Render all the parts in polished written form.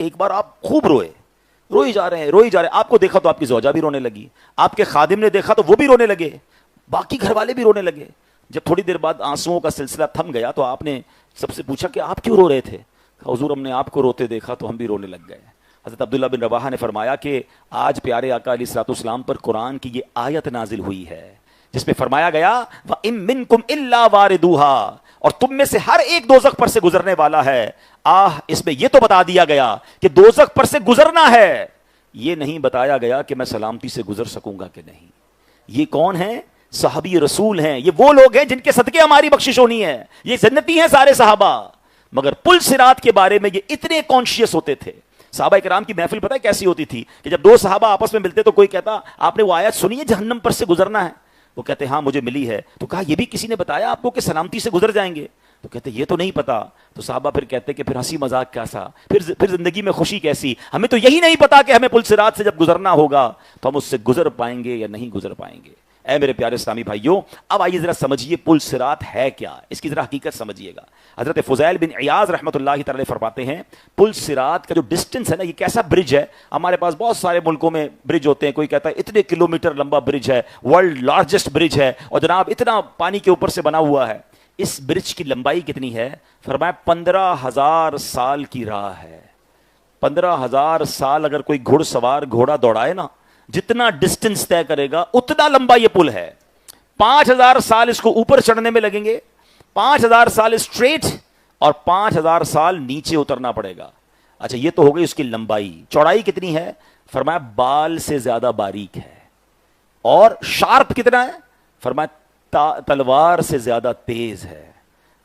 ایک بار آپ خوب روئے جا رہے ہیں، آپ کو دیکھا تو آپ کی زوجہ بھی رونے لگی، آپ کے خادم نے دیکھا تو وہ بھی رونے لگے، باقی گھر والے بھی رونے لگے. جب تھوڑی دیر بعد آنسوؤں کا سلسلہ تھم گیا تو آپ نے سب سے پوچھا کہ آپ کیوں رو رہے تھے؟ حضور ہم نے آپ کو روتے دیکھا تو ہم بھی رونے لگ گئے. حضرت عبداللہ بن رواحہ نے فرمایا کہ آج پیارے آقا علیہ الصلوۃ والسلام پر قرآن کی یہ آیت نازل ہوئی ہے جس میں فرمایا گیا وَإِن مِّنكُمْ إِلَّا وَارِدُوهَا، اور تم میں سے ہر ایک دوزخ پر سے گزرنے والا ہے. اس میں یہ تو بتا دیا گیا کہ دوزخ پر سے گزرنا ہے، یہ نہیں بتایا گیا کہ میں سلامتی سے گزر سکوں گا کہ نہیں. یہ کون ہیں؟ صحابی رسول ہیں. یہ وہ لوگ ہیں جن کے صدقے ہماری بخشش ہونی ہے. یہ جنتی ہیں سارے صحابہ. مگر پل صراط کے بارے میں یہ اتنے کانشیس ہوتے تھے. صحابہ کرام کی محفل پتہ ہے کیسی ہوتی تھی کہ جب دو صحابہ آپس میں ملتے تو کوئی کہتا آپ نے وہ آیت سنی ہے جہنم پر سے گزرنا ہے؟ وہ کہتے ہاں مجھے ملی ہے. تو کہا یہ بھی کسی نے بتایا آپ کو کہ سلامتی سے گزر جائیں گے؟ تو کہتے یہ تو نہیں پتا. تو صحابہ پھر کہتے کہ پھر ہنسی مذاق کیسا، پھر زندگی میں خوشی کیسی؟ ہمیں تو یہی نہیں پتا کہ ہمیں پل صراط سے جب گزرنا ہوگا تو ہم اس سے گزر پائیں گے یا نہیں گزر پائیں گے. اے میرے پیارے اسلامی بھائیوں، اب آئیے ذرا سمجھیے پل صراط ہے کیا، اس کی ذرا حقیقت سمجھیے گا. حضرت فضیل بن عیاض رحمۃ اللہ تعالی فرماتے ہیں پل صراط کا جو ڈسٹنس ہے نا، یہ کیسا برج ہے. ہمارے پاس بہت سارے ملکوں میں برج ہوتے ہیں، کوئی کہتا ہے اتنے کلومیٹر لمبا برج ہے، ورلڈ لارجسٹ برج ہے، اور جناب اتنا پانی کے اوپر سے بنا ہوا ہے. اس برج کی لمبائی کتنی ہے؟ فرمایا 15,000 سال کی راہ ہے. 15,000 سال اگر کوئی گھڑ سوار گھوڑا دوڑائے نا، جتنا ڈسٹنس طے کرے گا اتنا لمبا یہ پل ہے. 5,000 سال اس کو اوپر چڑھنے میں لگیں گے، 5,000 سال اسٹریٹ، اور 5,000 سال نیچے اترنا پڑے گا. اچھا یہ تو ہو گئی اس کی لمبائی. چوڑائی کتنی ہے؟ فرمایا بال سے زیادہ باریک ہے. اور شارپ کتنا ہے؟ فرمایا تلوار سے زیادہ تیز ہے.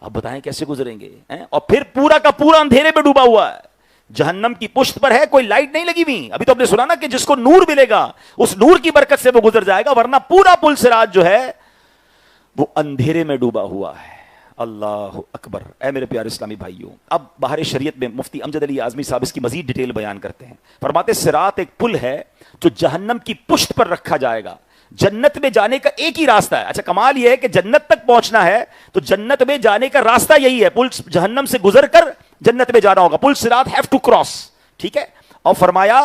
اب بتائیں کیسے گزریں گے؟ اور پھر پورا کا پورا اندھیرے میں ڈوبا ہوا ہے. جہنم کی پشت پر ہے، کوئی لائٹ نہیں لگی ہوئی. ابھی تو آپ نے سنا نا کہ جس کو نور ملے گا اس نور کی برکت سے وہ گزر جائے گا، ورنہ پورا پل صراط جو ہے وہ اندھیرے میں ڈوبا ہوا ہے. اللہ اکبر. اے میرے پیارے اسلامی بھائیوں، اب بہار شریعت میں مفتی امجد علی اعظمی صاحب اس کی مزید ڈیٹیل بیان کرتے ہیں. فرماتے صراط ایک پل ہے جو جہنم کی پشت پر رکھا جائے گا. جنت میں جانے کا ایک ہی راستہ ہے. اچھا کمال یہ ہے کہ جنت تک پہنچنا ہے تو جنت میں جانے کا راستہ یہی ہے، پل جہنم سے گزر کر جنت میں جانا ہوگا. پل صراط ہیو ٹو کراس. ٹھیک ہے. اور فرمایا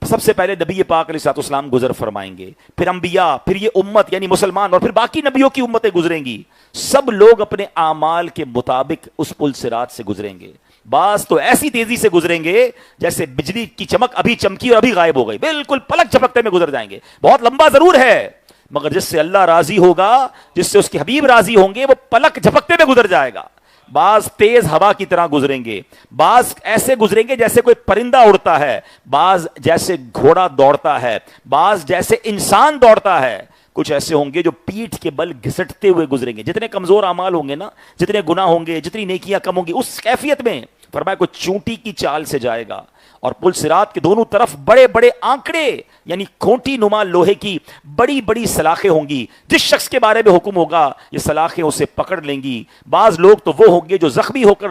سب سے پہلے نبی پاک علیہ الصلوۃ والسلام گزر فرمائیں گے، پھر انبیاء، پھر یہ امت یعنی مسلمان، اور پھر باقی نبیوں کی امتیں گزریں گی. سب لوگ اپنے اعمال کے مطابق اس پل صراط سے گزریں گے. بعض تو ایسی تیزی سے گزریں گے جیسے بجلی کی چمک ابھی چمکی اور ابھی غائب ہو گئی، بالکل پلک جھپکتے میں گزر جائیں گے. بہت لمبا ضرور ہے مگر جس سے اللہ راضی ہوگا، جس سے اس کے حبیب راضی ہوں گے، وہ پلک جھپکتے میں گزر جائے گا. بعض تیز ہوا کی طرح گزریں گے، بعض ایسے گزریں گے جیسے کوئی پرندہ اڑتا ہے، بعض جیسے گھوڑا دوڑتا ہے، بعض جیسے انسان دوڑتا ہے. کچھ ایسے ہوں گے جو پیٹھ کے بل گھسٹتے ہوئے گزریں گے. جتنے کمزور اعمال ہوں گے نا، جتنے گناہ ہوں گے، جتنی نیکیاں کم ہوں گی، اس کیفیت میں فرمایا کوئی چونٹی کی چال سے جائے گا. اور پل صراط کے دونوں طرف بڑے بڑے آنکڑے یعنی کھونٹی نما لوہے کی بڑی بڑی سلاخیں ہوں گی. جس شخص کے بارے میں حکم ہوگا یہ سلاخیں اسے پکڑ لیں گی. بعض لوگ تو وہ ہوں گے جو زخمی ہو کر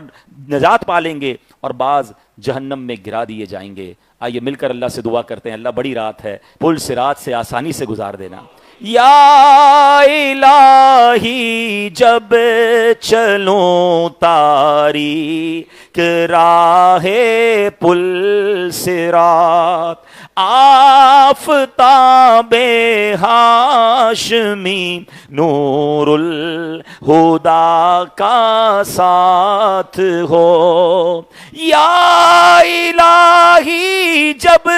نجات پا لیں گے، اور بعض جہنم میں گرا دیے جائیں گے. آئیے مل کر اللہ سے دعا کرتے ہیں، اللہ بڑی رات ہے، پل صراط سے آسانی سے گزار دینا. یا الہی جب چلوں تاریک راہ پل صراط، آفتاب ہاشمی نور الہدا کا ساتھ ہو. یا الہی جب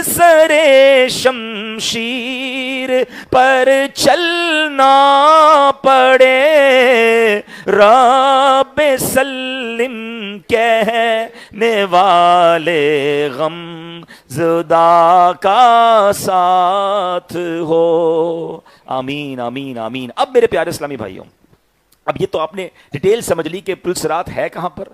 سرے شمشیر پر چلنا پڑے، رب سلم کہنے والے غم زدہ کا ساتھ ہو. آمین آمین آمین. اب میرے پیارے اسلامی بھائیوں، اب یہ تو آپ نے ڈیٹیل سمجھ لی کہ پل صراط ہے کہاں پر،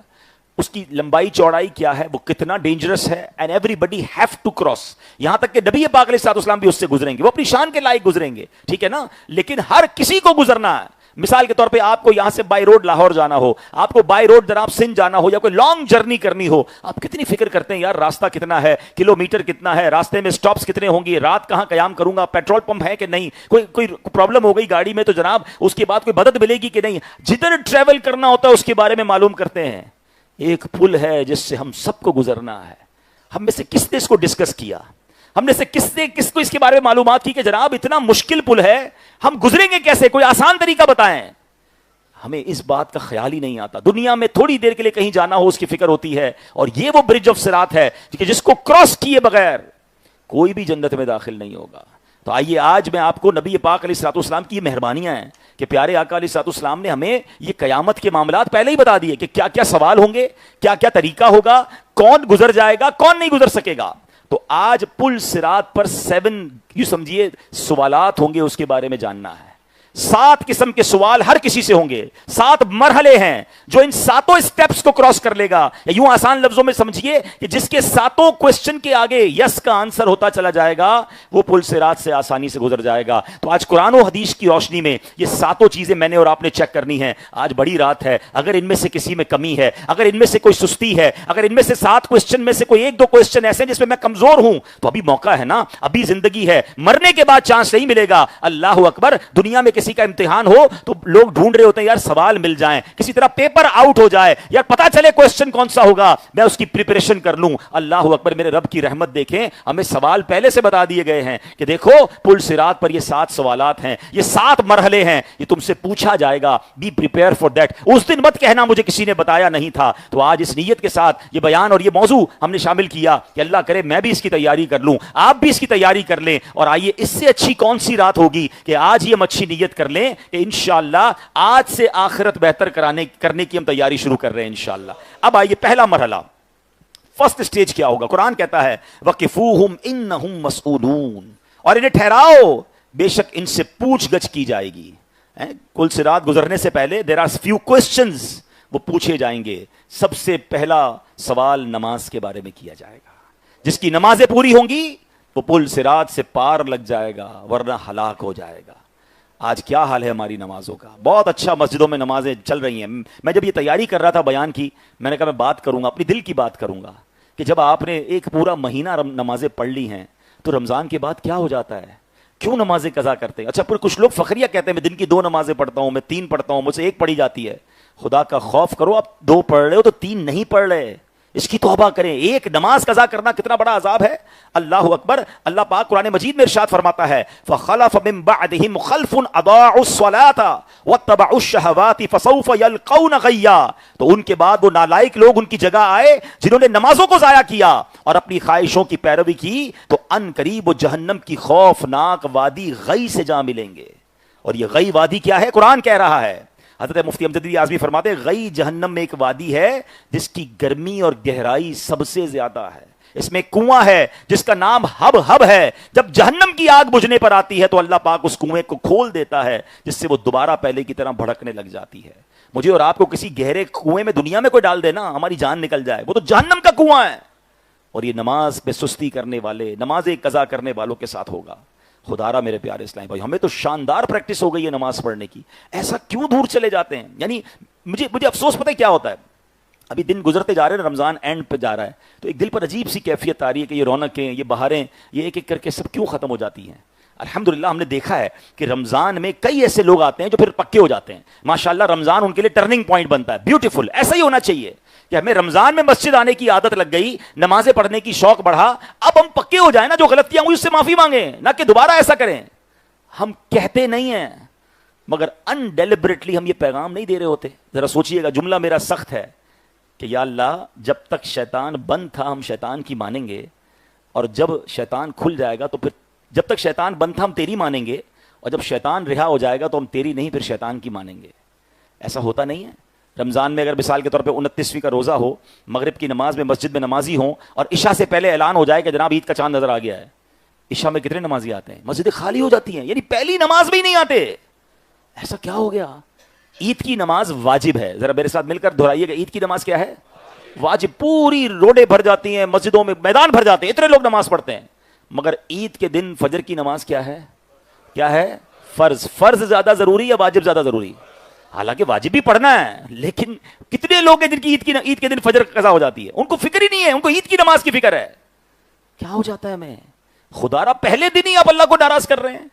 اس کی لمبائی چوڑائی کیا ہے، وہ کتنا ڈینجرس ہے. And everybody have to cross. یہاں تک کہ نبی پاک علیہ الصلوۃ والسلام بھی اس سے گزریں گے، وہ اپنی شان کے لائق گزریں گے. ٹھیک ہے نا. لیکن ہر کسی کو گزرنا ہے. مثال کے طور پہ آپ کو یہاں سے بائی روڈ لاہور جانا ہو، آپ کو بائی روڈ جناب سندھ جانا ہو، یا کوئی لانگ جرنی کرنی ہو، آپ کتنی فکر کرتے ہیں یار راستہ کتنا ہے، کلومیٹر کتنا ہے، راستے میں سٹاپس کتنے ہوں گی، رات کہاں قیام کروں گا، پیٹرول پمپ ہے کہ نہیں، کوئی پرابلم ہو گئی گاڑی میں تو جناب اس کے بعد کوئی مدد ملے گی کہ نہیں. جدھر ٹریول کرنا ہوتا ہے اس کے بارے میں معلوم کرتے ہیں. ایک پل ہے جس سے ہم سب کو گزرنا ہے. ہم میں سے کس نے اس کو ڈسکس کیا؟ ہم نے سے کس کو اس کے بارے میں معلومات کی کہ جناب اتنا مشکل پل ہے، ہم گزریں گے کیسے؟ کوئی آسان طریقہ بتائیں. ہمیں اس بات کا خیال ہی نہیں آتا. دنیا میں تھوڑی دیر کے لیے کہیں جانا ہو اس کی فکر ہوتی ہے، اور یہ وہ برج آف صراط ہے کہ جس کو کراس کیے بغیر کوئی بھی جنت میں داخل نہیں ہوگا. تو آئیے آج میں آپ کو نبی پاک علیہ الصلوۃ والسلام کی یہ مہربانیاں ہیں کہ پیارے آقا علیہ الصلوۃ والسلام نے ہمیں یہ قیامت کے معاملات پہلے ہی بتا دیے کہ کیا کیا سوال ہوں گے، کیا کیا طریقہ ہوگا، کون گزر جائے گا، کون نہیں گزر سکے گا. تو آج پل صراط پر 7 یوں سمجھیے سوالات ہوں گے، اس کے بارے میں جاننا ہے. 7 قسم کے سوال ہر کسی سے ہوں گے. 7 مرحلے ہیں جو ان 7 سٹیپس کو کراس کر لے گا. یوں آسان لفظوں میں سمجھیے کہ جس کے 7 کوسچن کے آگے یس کا آنسر ہوتا چلا جائے گا وہ پل صراط سے آسانی سے گزر جائے گا. تو آج قرآن و حدیث کی روشنی میں یہ 7 چیزیں میں نے اور آپ نے چیک کرنی ہیں. آج بڑی رات ہے. اگر ان میں سے کسی میں کمی ہے، اگر ان میں سے کوئی سستی ہے، اگر ان میں سے 7 کوسچن میں سے کوئی 1-2 کوسچن ایسے ہیں جس میں میں کمزور ہوں، تو ابھی موقع ہے نا، ابھی زندگی ہے. مرنے کے بعد چانس نہیں ملے گا. اللہ اکبر. دنیا میں کسی کا امتحان ہو تو لوگ ڈھونڈ رہے ہوتے ہیں یار سوال مل جائیں، کسی طرح پیپر آؤٹ ہو جائے، یار پتا چلے کوسچن کون سا ہوگا، میں اس کی پریپریشن کر لوں. اللہ اکبر. میرے رب کی رحمت دیکھیں، ہمیں سوال پہلے سے بتا دیے گئے ہیں کہ دیکھو پل صراط پر یہ 7 سوالات ہیں، یہ 7 مرحلے ہیں، یہ تم سے پوچھا جائے گا. Be prepare for that. اس دن مت کہنا مجھے کسی نے بتایا نہیں تھا. تو آج اس نیت کے ساتھ یہ بیان اور یہ موضوع ہم نے شامل کیا کہ اللہ کرے میں بھی اس کی تیاری کر لوں، آپ بھی اس کی تیاری کر لیں. اور آئیے اس سے اچھی کون سی رات ہوگی کہ آج یہ ہم اچھی نیت کر لیں کہ انشاءاللہ آج سے آخرت بہتر کرنے کی ہم تیاری شروع کر رہے ہیں انشاءاللہ. اب آئیے پہلا مرحلہ، فرسٹ سٹیج کیا ہوگا؟ قرآن کہتا ہے وَقِفُوهُمْ إِنَّهُمْ مَسْئُولُونَ، اور انہیں ٹھہراؤ، بے شک ان سے پوچھ گچھ کی جائے گی. پل صراط گزرنے سے پہلے there are few questions وہ پوچھے جائیں گے. سب سے پہلا سوال نماز کے بارے میں کیا جائے گا. جس کی نمازیں پوری ہوں گی وہ پل صراط سے پار لگ جائے گا، ورنہ ہلاک ہو جائے گا. آج کیا حال ہے ہماری نمازوں کا؟ بہت اچھا مسجدوں میں نمازیں چل رہی ہیں. میں جب یہ تیاری کر رہا تھا بیان کی، میں نے کہا میں بات کروں گا، اپنی دل کی بات کروں گا کہ جب آپ نے ایک پورا مہینہ نمازیں پڑھ لی ہیں تو رمضان کے بعد کیا ہو جاتا ہے؟ کیوں نمازیں قضا کرتے ہیں؟ اچھا پھر کچھ لوگ فخریہ کہتے ہیں میں دن کی 2 نمازیں پڑھتا ہوں، میں 3 پڑھتا ہوں، مجھ سے 1 پڑھی جاتی ہے. خدا کا خوف کرو، آپ 2 پڑھ رہے ہو تو 3 نہیں پڑھ رہے. اس کی توبہ کریں. 1 نماز قضا کرنا کتنا بڑا عذاب ہے. اللہ اکبر. اللہ پاک قرآن مجید میں ارشاد فرماتا ہے فَخَلَفَ مِن بَعْدِهِمْ خَلْفٌ أَضَاعُوا الصَّلَاةَ وَاتَّبَعُوا الشَّهَوَاتِ فَسَوْفَ يَلْقَوْنَ غَيًّا. تو ان کے بعد وہ نالائق لوگ ان کی جگہ آئے جنہوں نے نمازوں کو ضائع کیا اور اپنی خواہشوں کی پیروی کی، تو ان قریب وہ جہنم کی خوفناک وادی غی سے جا ملیں گے. اور یہ غی وادی کیا ہے؟ قرآن کہہ رہا ہے. حضرت مفتی امجد اعظمی فرماتے ہیں غی جہنم میں ایک وادی ہے جس کی گرمی اور گہرائی سب سے زیادہ ہے. اس میں ایک کنواں ہے جس کا نام ہب ہے. جب جہنم کی آگ بجھنے پر آتی ہے تو اللہ پاک اس کنویں کو کھول دیتا ہے جس سے وہ دوبارہ پہلے کی طرح بھڑکنے لگ جاتی ہے. مجھے اور آپ کو کسی گہرے کنویں میں دنیا میں کوئی ڈال دے نا، ہماری جان نکل جائے. وہ تو جہنم کا کنواں ہے. اور یہ نماز پہ سستی کرنے والے، نمازیں قضا کرنے والوں کے ساتھ ہوگا. خدا را میرے پیارے اسلام بھائی، ہمیں تو شاندار پریکٹس ہو گئی ہے نماز پڑھنے کی، ایسا کیوں دور چلے جاتے ہیں؟ یعنی مجھے افسوس پتہ ہے کیا ہوتا ہے، ابھی دن گزرتے جا رہے ہیں، رمضان اینڈ پہ جا رہا ہے، تو ایک دل پر عجیب سی کیفیت آ رہی ہے کہ یہ رونقیں، یہ بہاریں، یہ ایک ایک کر کے سب کیوں ختم ہو جاتی ہیں. الحمدللہ ہم نے دیکھا ہے کہ رمضان میں کئی ایسے لوگ آتے ہیں جو پھر پکے ہو جاتے ہیں. ماشاءاللہ رمضان ان کے لیے ٹرننگ پوائنٹ بنتا ہے. بیوٹیفل. ایسا ہی ہونا چاہیے کہ ہمیں رمضان میں مسجد آنے کی عادت لگ گئی، نمازیں پڑھنے کی شوق بڑھا، اب ہم پکے ہو جائیں نا، جو غلطیاں ہوئی اس سے معافی مانگیں، نہ کہ دوبارہ ایسا کریں. ہم کہتے نہیں ہیں مگر انڈیلیبریٹلی ہم یہ پیغام نہیں دے رہے ہوتے. ذرا سوچئے گا، جملہ میرا سخت ہے کہ یا اللہ جب تک شیطان بند تھا ہم شیطان کی مانیں گے، اور جب شیطان کھل جائے گا تو پھر، جب تک شیطان بند تھا ہم تیری مانیں گے، اور جب شیطان رہا ہو جائے گا تو ہم تیری نہیں پھر شیطان کی مانیں گے. ایسا ہوتا نہیں ہے. رمضان میں اگر مثال کے طور پہ 29ویں کا روزہ ہو، مغرب کی نماز میں مسجد میں نمازی ہوں اور عشاء سے پہلے اعلان ہو جائے کہ جناب عید کا چاند نظر آ گیا ہے، عشاء میں کتنے نمازی آتے ہیں؟ مسجدیں خالی ہو جاتی ہیں، یعنی پہلی نماز میں ہی نہیں آتے. ایسا کیا ہو گیا؟ عید کی نماز واجب ہے. ذرا میرے ساتھ مل کر دہرائیے گا، عید کی نماز کیا ہے؟ واجب. پوری روڈیں بھر جاتی ہیں، مسجدوں میں میدان بھر جاتے ہیں، اتنے لوگ نماز پڑھتے ہیں. مگر عید کے دن فجر کی نماز کیا ہے؟ کیا ہے؟ فرض. فرض زیادہ ضروری یا واجب زیادہ ضروری؟ حالانکہ واجب بھی پڑھنا ہے، لیکن کتنے لوگ ہیں جن کی عید کے دن فجر قضا ہو جاتی ہے، ان کو فکر ہی نہیں ہے، ان کو عید کی نماز کی فکر ہے. کیا ہو جاتا ہے ہمیں؟ خدا را پہلے دن ہی آپ اللہ کو ناراض کر رہے ہیں.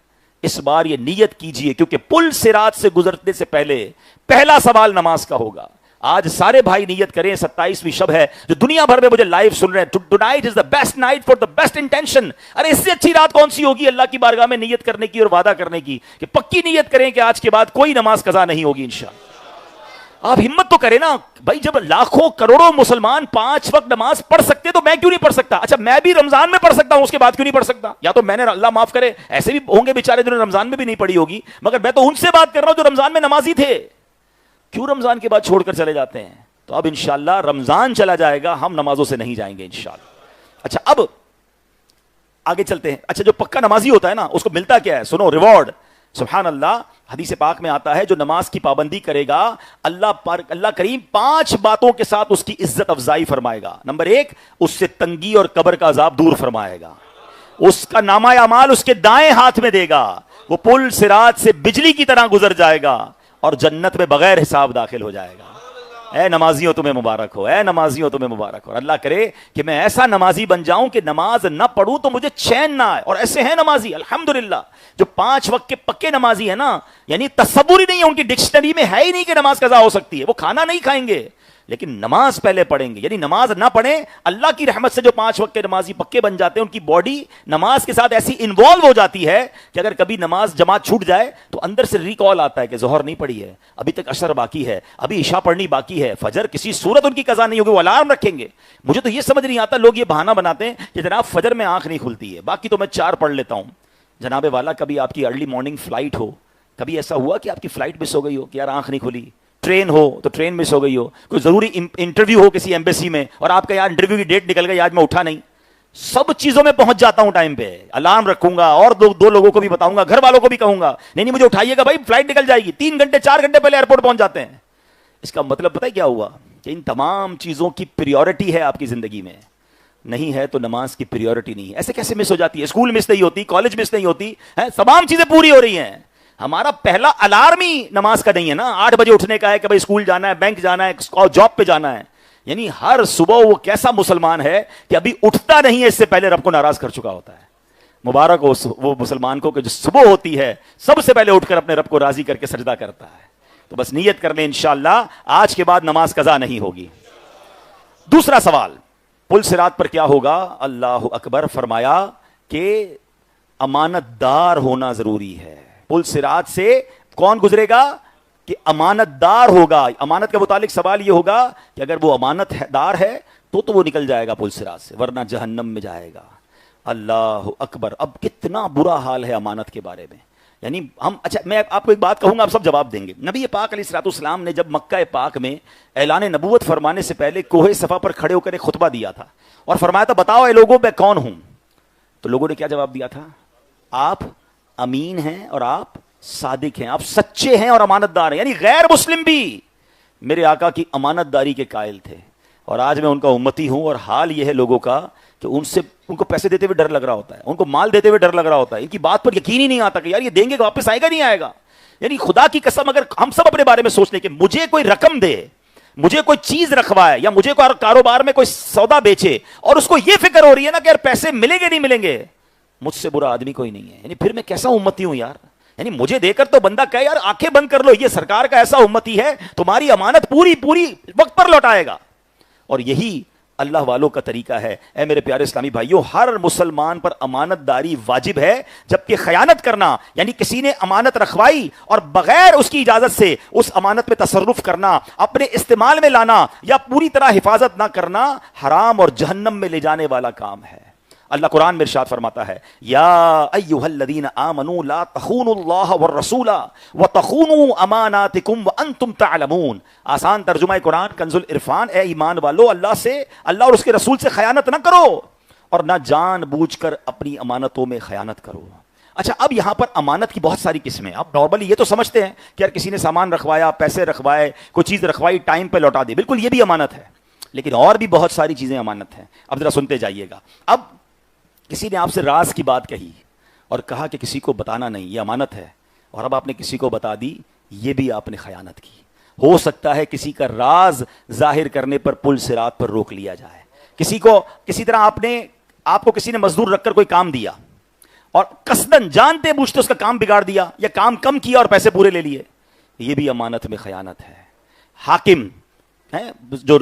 اس بار یہ نیت کیجئے، کیونکہ پل صراط سے گزرنے سے پہلے پہلا سوال نماز کا ہوگا. آج سارے بھائی نیت کریں 27ویں شب ہے جو دنیا بھر میں مجھے لائیو سن رہے ہیں, tonight is the best night for the best intention. ارے اس سے اچھی رات کون سی ہوگی اللہ کی بارگاہ میں نیت کرنے کی اور وعدہ کرنے کی کہ پکی نیت کریں کہ آج کے بعد کوئی نماز قضا نہیں ہوگی انشاءاللہ. آپ ہمت تو کریں نا بھائی, جب لاکھوں کروڑوں مسلمان 5 وقت نماز پڑھ سکتے تو میں کیوں نہیں پڑھ سکتا؟ اچھا میں بھی رمضان میں پڑھ سکتا ہوں, اس کے بعد کیوں نہیں پڑھ سکتا؟ یا تو میں نے, اللہ معاف کرے, ایسے بھی ہوں گے بیچارے جنہوں نے رمضان میں بھی نہیں پڑھی ہوگی, مگر میں تو ان سے بات کر رہا ہوں جو رمضان میں نمازی تھے, کیوں رمضان کے بعد چھوڑ کر چلے جاتے ہیں؟ تو اب انشاءاللہ رمضان چلا جائے گا, ہم نمازوں سے نہیں جائیں گے انشاءاللہ. اچھا اب آگے چلتے ہیں. اچھا جو پکا نمازی ہوتا ہے نا اس کو ملتا کیا ہے؟ سنو ریوارڈ. سبحان اللہ, حدیث پاک میں آتا ہے جو نماز کی پابندی کرے گا اللہ کریم 5 باتوں کے ساتھ اس کی عزت افزائی فرمائے گا. نمبر 1, اس سے تنگی اور قبر کا عذاب دور فرمائے گا. اس کا نامہ اعمال اس کے دائیں ہاتھ میں دے گا. وہ پل صراط سے بجلی کی طرح گزر جائے گا اور جنت میں بغیر حساب داخل ہو جائے گا. اے نمازیوں تمہیں مبارک ہو, اے نمازیوں تمہیں مبارک ہو. اللہ کرے کہ میں ایسا نمازی بن جاؤں کہ نماز نہ پڑھوں تو مجھے چین نہ آئے. اور ایسے ہیں نمازی الحمدللہ جو 5 وقت کے پکے نمازی ہیں نا, یعنی تصور ہی نہیں ہے, ان کی ڈکشنری میں ہے ہی نہیں کہ نماز قضا ہو سکتی ہے. وہ کھانا نہیں کھائیں گے لیکن نماز پہلے پڑھیں گے, یعنی نماز نہ پڑھیں. اللہ کی رحمت سے جو 5 وقت کے نمازی پکے بن جاتے ہیں ان کی باڈی نماز کے ساتھ ایسی انوالو ہو جاتی ہے کہ اگر کبھی نماز جماعت چھوٹ جائے تو اندر سے ریکال آتا ہے کہ ظہر نہیں پڑھی ہے, ابھی تک عشر باقی ہے, ابھی عشاء پڑھنی باقی ہے, فجر کسی صورت ان کی قضا نہیں ہوگی, وہ الارم رکھیں گے. مجھے تو یہ سمجھ نہیں آتا, لوگ یہ بہانہ بناتے ہیں کہ جناب فجر میں آنکھ نہیں کھلتی ہے, باقی تو میں 4 پڑھ لیتا ہوں. جناب والا کبھی آپ کی ارلی مارننگ فلائٹ ہو, کبھی ایسا ہوا کہ آپ کی فلائٹ مس ہو گئی ہو کہ یار آنکھ نہیں کھلی؟ ٹرین ہو تو ٹرین مس ہو گئی ہو, کوئی ضروری انٹرویو ہو کسی ایمبیسی میں اور آپ کا یار انٹرویو کی ڈیٹ نکل گئی, آج میں اٹھا نہیں. سب چیزوں میں پہنچ جاتا ہوں ٹائم پہ, الارم رکھوں گا اور 2 لوگوں کو بھی بتاؤں گا, گھر والوں کو بھی کہوں گا نہیں مجھے اٹھائیے گا بھائی فلائٹ نکل جائے گی. 3 گھنٹے 4 گھنٹے پہلے ایئرپورٹ پہنچ جاتے ہیں. اس کا مطلب پتہ ہے کیا ہوا کہ ان تمام چیزوں کی پریورٹی ہے آپ کی زندگی میں, نہیں ہے تو نماز کی پریورٹی نہیں ہے. ایسے کیسے مس ہو جاتی ہے؟ اسکول مس نہیں ہوتی, کالج مس نہیں ہوتی, تمام چیزیں پوری ہو رہی ہیں. ہمارا پہلا الارم ہی نماز کا نہیں ہے نا, 8 بجے اٹھنے کا ہے کہ بھائی اسکول جانا ہے, بینک جانا ہے اور جاب پہ جانا ہے. یعنی ہر صبح وہ کیسا مسلمان ہے کہ ابھی اٹھتا نہیں ہے, اس سے پہلے رب کو ناراض کر چکا ہوتا ہے. مبارک ہو وہ مسلمان کو کہ جو صبح ہوتی ہے سب سے پہلے اٹھ کر اپنے رب کو راضی کر کے سجدہ کرتا ہے. تو بس نیت کر لیں انشاءاللہ آج کے بعد نماز قضا نہیں ہوگی. دوسرا سوال, پل صراط پر کیا ہوگا؟ اللہ اکبر. فرمایا کہ امانت دار ہونا ضروری ہے. پل صراط سے کون گزرے گا؟ کہ امانت دار ہوگا. امانت کے متعلق سوال یہ ہوگا کہ اگر وہ امانت دار ہے تو وہ نکل جائے گا پل صراط سے, ورنہ جہنم میں جائے گا. اللہ اکبر. اب کتنا برا حال ہے امانت کے بارے میں. یعنی ہم, اچھا میں آپ کو ایک بات کہوں گا, آپ سب جواب دیں گے. نبی پاک علیہ الصلوۃ والسلام نے جب مکہ پاک میں اعلان نبوت فرمانے سے پہلے کوہ صفا پر کھڑے ہو کر ایک خطبہ دیا تھا اور فرمایا تھا بتاؤ اے لوگوں میں کون ہوں. تو لوگوں نے کیا جواب دیا تھا؟ آپ امین ہیں اور آپ صادق ہیں, آپ سچے ہیں اور امانت دار ہیں. یعنی غیر مسلم بھی میرے آقا کی امانت داری کے قائل تھے, اور آج میں ان کا امتی ہوں. اور حال یہ ہے لوگوں کا کہ ان کو پیسے دیتے ہوئے ڈر لگ رہا ہوتا ہے, ان کو مال دیتے ہوئے ڈر لگ رہا ہوتا ہے, ان کی بات پر یقین ہی نہیں آتا کہ یار یہ دیں گے واپس آئے گا نہیں آئے گا. یعنی خدا کی قسم اگر ہم سب اپنے بارے میں سوچ لیں کہ مجھے کوئی رقم دے, مجھے کوئی چیز رکھوائے, یا مجھے کوئی کاروبار میں کوئی سودا بیچے اور اس کو یہ فکر ہو رہی ہے نا کہ یار پیسے ملیں گے نہیں ملیں گے, مجھ سے برا آدمی کوئی نہیں ہے. یعنی پھر میں کیسا امتی ہوں یار. یعنی مجھے دے کر تو بندہ کہے یار آنکھیں بند کر لو, یہ سرکار کا ایسا امتی ہے تمہاری امانت پوری وقت پر لوٹائے گا. اور یہی اللہ والوں کا طریقہ ہے. اے میرے پیارے اسلامی بھائیوں, ہر مسلمان پر امانت داری واجب ہے, جبکہ خیانت کرنا یعنی کسی نے امانت رکھوائی اور بغیر اس کی اجازت سے اس امانت میں تصرف کرنا, اپنے استعمال میں لانا یا پوری طرح حفاظت نہ کرنا حرام اور جہنم میں لے جانے والا کام ہے. اللہ قرآن میں ارشاد فرماتا ہے یا ایھا الذین آمنوا لا تخونوا اللہ والرسول وتخونوا اماناتکم وانتم تعلمون. آسان ترجمہ قرآن کنز العرفان, اے ایمان والو اللہ اور اس کے رسول سے خیانت نہ کرو اور نہ جان بوجھ کر اپنی امانتوں میں خیانت کرو. اچھا اب یہاں پر امانت کی بہت ساری قسمیں. اب نارملی یہ تو سمجھتے ہیں کہ یار کسی نے سامان رکھوایا, پیسے رکھوائے, کوئی چیز رکھوائی, ٹائم پہ لوٹا دی, بالکل یہ بھی امانت ہے. لیکن اور بھی بہت ساری چیزیں امانت ہیں. اب ذرا سنتے جائیے گا. اب کسی نے آپ سے راز کی بات کہی اور کہا کہ کسی کو بتانا نہیں, یہ امانت ہے, اور اب آپ نے کسی کو بتا دی, یہ بھی آپ نے خیانت کی. ہو سکتا ہے کسی کا راز ظاہر کرنے پر پل صراط پر روک لیا جائے. کسی طرح آپ کو کسی نے مزدور رکھ کر کوئی کام دیا اور قصدن جانتے بوجھتے اس کا کام بگاڑ دیا یا کام کم کیا اور پیسے پورے لے لیے, یہ بھی امانت میں خیانت ہے. حاکم ہیں جو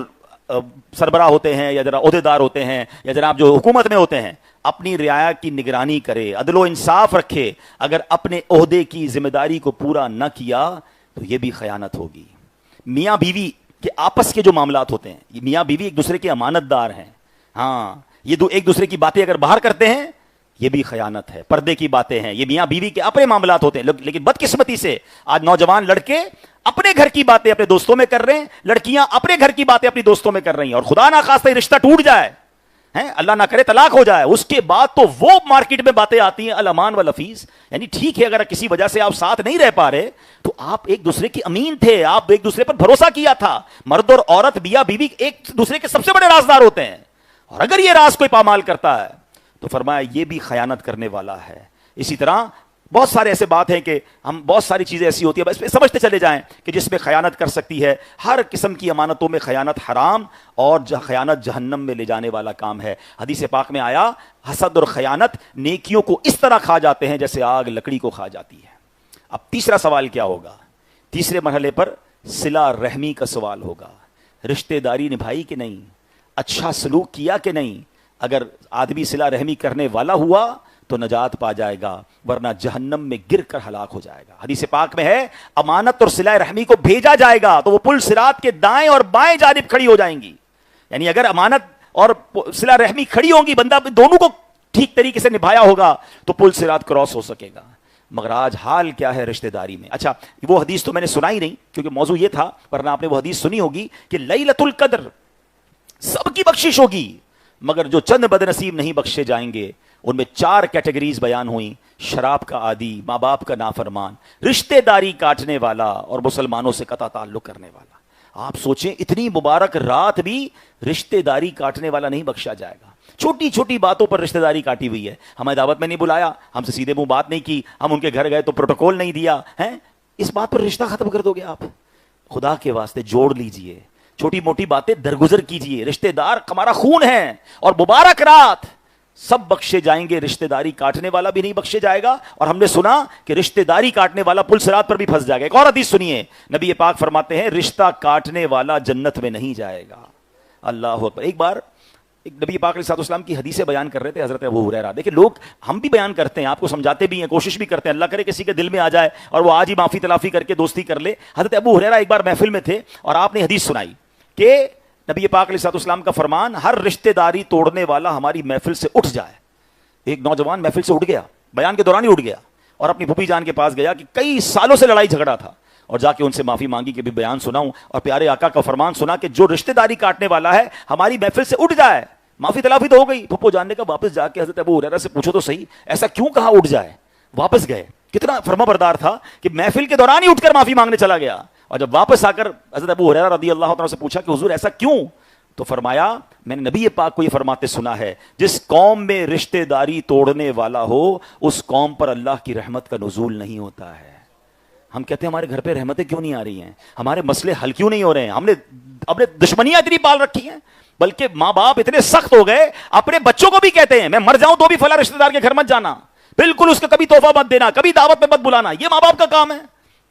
سربراہ ہوتے ہیں یا ذرا عہدیدار ہوتے ہیں یا جناب جو حکومت میں ہوتے ہیں، اپنی رعایا کی نگرانی کرے، عدل و انصاف رکھے. اگر اپنے عہدے کی ذمہ داری کو پورا نہ کیا تو یہ بھی خیانت ہوگی. میاں بیوی کے آپس کے جو معاملات ہوتے ہیں، یہ میاں بیوی ایک دوسرے کے امانت دار ہیں. ہاں، یہ ایک دوسرے کی باتیں اگر باہر کرتے ہیں یہ بھی خیانت ہے. پردے کی باتیں ہیں، یہ میاں بیوی کے اپنے معاملات ہوتے ہیں. لیکن بدقسمتی سے آج نوجوان لڑکے اپنے گھر کی باتیں اپنے دوستوں میں کر رہے ہیں، لڑکیاں اپنے گھر کی باتیں اپنی دوستوں میں کر رہی ہیں، اور خدا نہ خواستہ رشتہ ٹوٹ جائے، اللہ نہ کرے طلاق ہو جائے، اس کے بعد تو وہ مارکیٹ میں باتیں آتی ہیں الامان والافیس. یعنی ٹھیک ہے اگر کسی وجہ سے آپ ساتھ نہیں رہ پا رہے تو آپ ایک دوسرے کے امین تھے، آپ ایک دوسرے پر بھروسہ کیا تھا. مرد اور عورت، میاں بیوی ایک دوسرے کے سب سے بڑے رازدار ہوتے ہیں، اور اگر یہ راز کوئی پامال کرتا ہے تو فرمایا یہ بھی خیانت کرنے والا ہے. اسی طرح بہت سارے ایسے بات ہیں کہ ہم بہت ساری چیزیں ایسی ہوتی ہیں بس سمجھتے چلے جائیں کہ جس میں خیانت کر سکتی ہے. ہر قسم کی امانتوں میں خیانت حرام، اور خیانت جہنم میں لے جانے والا کام ہے. حدیث پاک میں آیا حسد اور خیانت نیکیوں کو اس طرح کھا جاتے ہیں جیسے آگ لکڑی کو کھا جاتی ہے. اب تیسرا سوال کیا ہوگا؟ تیسرے مرحلے پر صلہ رحمی کا سوال ہوگا. رشتہ داری نبھائی کہ نہیں، اچھا سلوک کیا کہ نہیں. اگر آدمی صلہ رحمی کرنے والا ہوا تو نجات پا جائے گا، ورنہ جہنم میں گر کر ہلاک ہو جائے گا. حدیث پاک میں ہے امانت اور صلہ رحمی کو بھیجا جائے گا تو وہ پل صراط کے دائیں اور بائیں جانب کھڑی ہو جائیں گی. یعنی اگر امانت اور صلہ رحمی کھڑی ہوں گی، بندہ دونوں کو ٹھیک طریقے سے نبھایا ہوگا تو پل صراط کراس ہو سکے گا. مگر آج حال کیا ہے رشتہ داری میں؟ اچھا وہ حدیث تو میں نے سنا ہی نہیں کیونکہ موضوع یہ تھا، ورنہ آپ نے وہ حدیث سنی ہوگی کہ لیلۃ القدر سب کی بخشش ہوگی، مگر جو چند بد نصیب نہیں بخشے جائیں گے ان میں 4 کیٹیگریز بیان ہوئیں: شراب کا عادی، ماں باپ کا نافرمان، رشتہ داری کاٹنے والا، اور مسلمانوں سے قطع تعلق کرنے والا. آپ سوچیں اتنی مبارک رات بھی رشتہ داری کاٹنے والا نہیں بخشا جائے گا. چھوٹی چھوٹی باتوں پر رشتہ داری کاٹی ہوئی ہے. ہمیں دعوت میں نہیں بلایا، ہم سے سیدھے منہ بات نہیں کی، ہم ان کے گھر گئے تو پروٹوکول نہیں دیا ہے. اس بات پر رشتہ ختم کر دو گے آپ؟ خدا کے واسطے جوڑ لیجئے، چھوٹی موٹی باتیں درگزر کیجئے. رشتہ دار ہمارا خون ہے، اور مبارک رات سب بخشے جائیں گے، رشتہ داری کاٹنے والا بھی نہیں بخشے جائے گا. اور ہم نے سنا کہ رشتہ داری کاٹنے والا پل صراط پر بھی پھنس جائے گا. ایک اور حدیث سنیے، نبی پاک فرماتے ہیں رشتہ کاٹنے والا جنت میں نہیں جائے گا. اللہ اکبر. ایک بار ایک نبی پاک علیہ السلام کی حدیثیں بیان کر رہے تھے حضرت ابو ہریرہ. دیکھیں لوگ ہم بھی بیان کرتے ہیں، آپ کو سمجھاتے بھی ہیں، کوشش بھی کرتے ہیں، اللہ کرے کسی کے دل میں آ جائے اور وہ آج ہی معافی تلافی کر کے دوستی کر لے. حضرت ابو ہریرہ ایک بار محفل میں تھے اور آپ نے حدیث سنائی کہ نبی پاک علیہ السلام کا فرمان، ہر رشتہ داری توڑنے والا ہماری محفل سے اٹھ جائے. ایک نوجوان محفل سے اٹھ گیا، بیان کے دوران ہی اٹھ گیا، اور اپنی پھوپھی جان کے پاس گیا کہ کئی سالوں سے لڑائی جھگڑا تھا، اور جا کے ان سے معافی مانگی کہ بھی بیان سناؤں، اور پیارے آقا کا فرمان سنا کہ جو رشتہ داری کاٹنے والا ہے ہماری محفل سے اٹھ جائے. معافی تلافی تو ہو گئی. پھپھو جاننے کا واپس جا کے حضرت ابو ہریرہ سے پوچھو تو صحیح ایسا کیوں کہا اٹھ جائے. واپس گئے، کتنا فرما بردار تھا کہ محفل کے دوران ہی اٹھ کر معافی مانگنے چلا گیا. اور جب واپس آ کر حضرت ابو ہریرہ رضی اللہ عنہ سے پوچھا کہ حضور ایسا کیوں، تو فرمایا میں نے نبی پاک کو یہ فرماتے سنا ہے جس قوم میں رشتہ داری توڑنے والا ہو اس قوم پر اللہ کی رحمت کا نزول نہیں ہوتا ہے. ہم کہتے ہیں ہمارے گھر پہ رحمتیں کیوں نہیں آ رہی ہیں، ہمارے مسئلے حل کیوں نہیں ہو رہے ہیں. ہم نے دشمنیاں اتنی پال رکھی ہیں، بلکہ ماں باپ اتنے سخت ہو گئے اپنے بچوں کو بھی کہتے ہیں میں مر جاؤں تو بھی فلاں رشتہ دار کے گھر مت جانا، بالکل اس کا کبھی تحفہ مت دینا، کبھی دعوت میں مت بلانا. یہ ماں باپ کا کام ہے.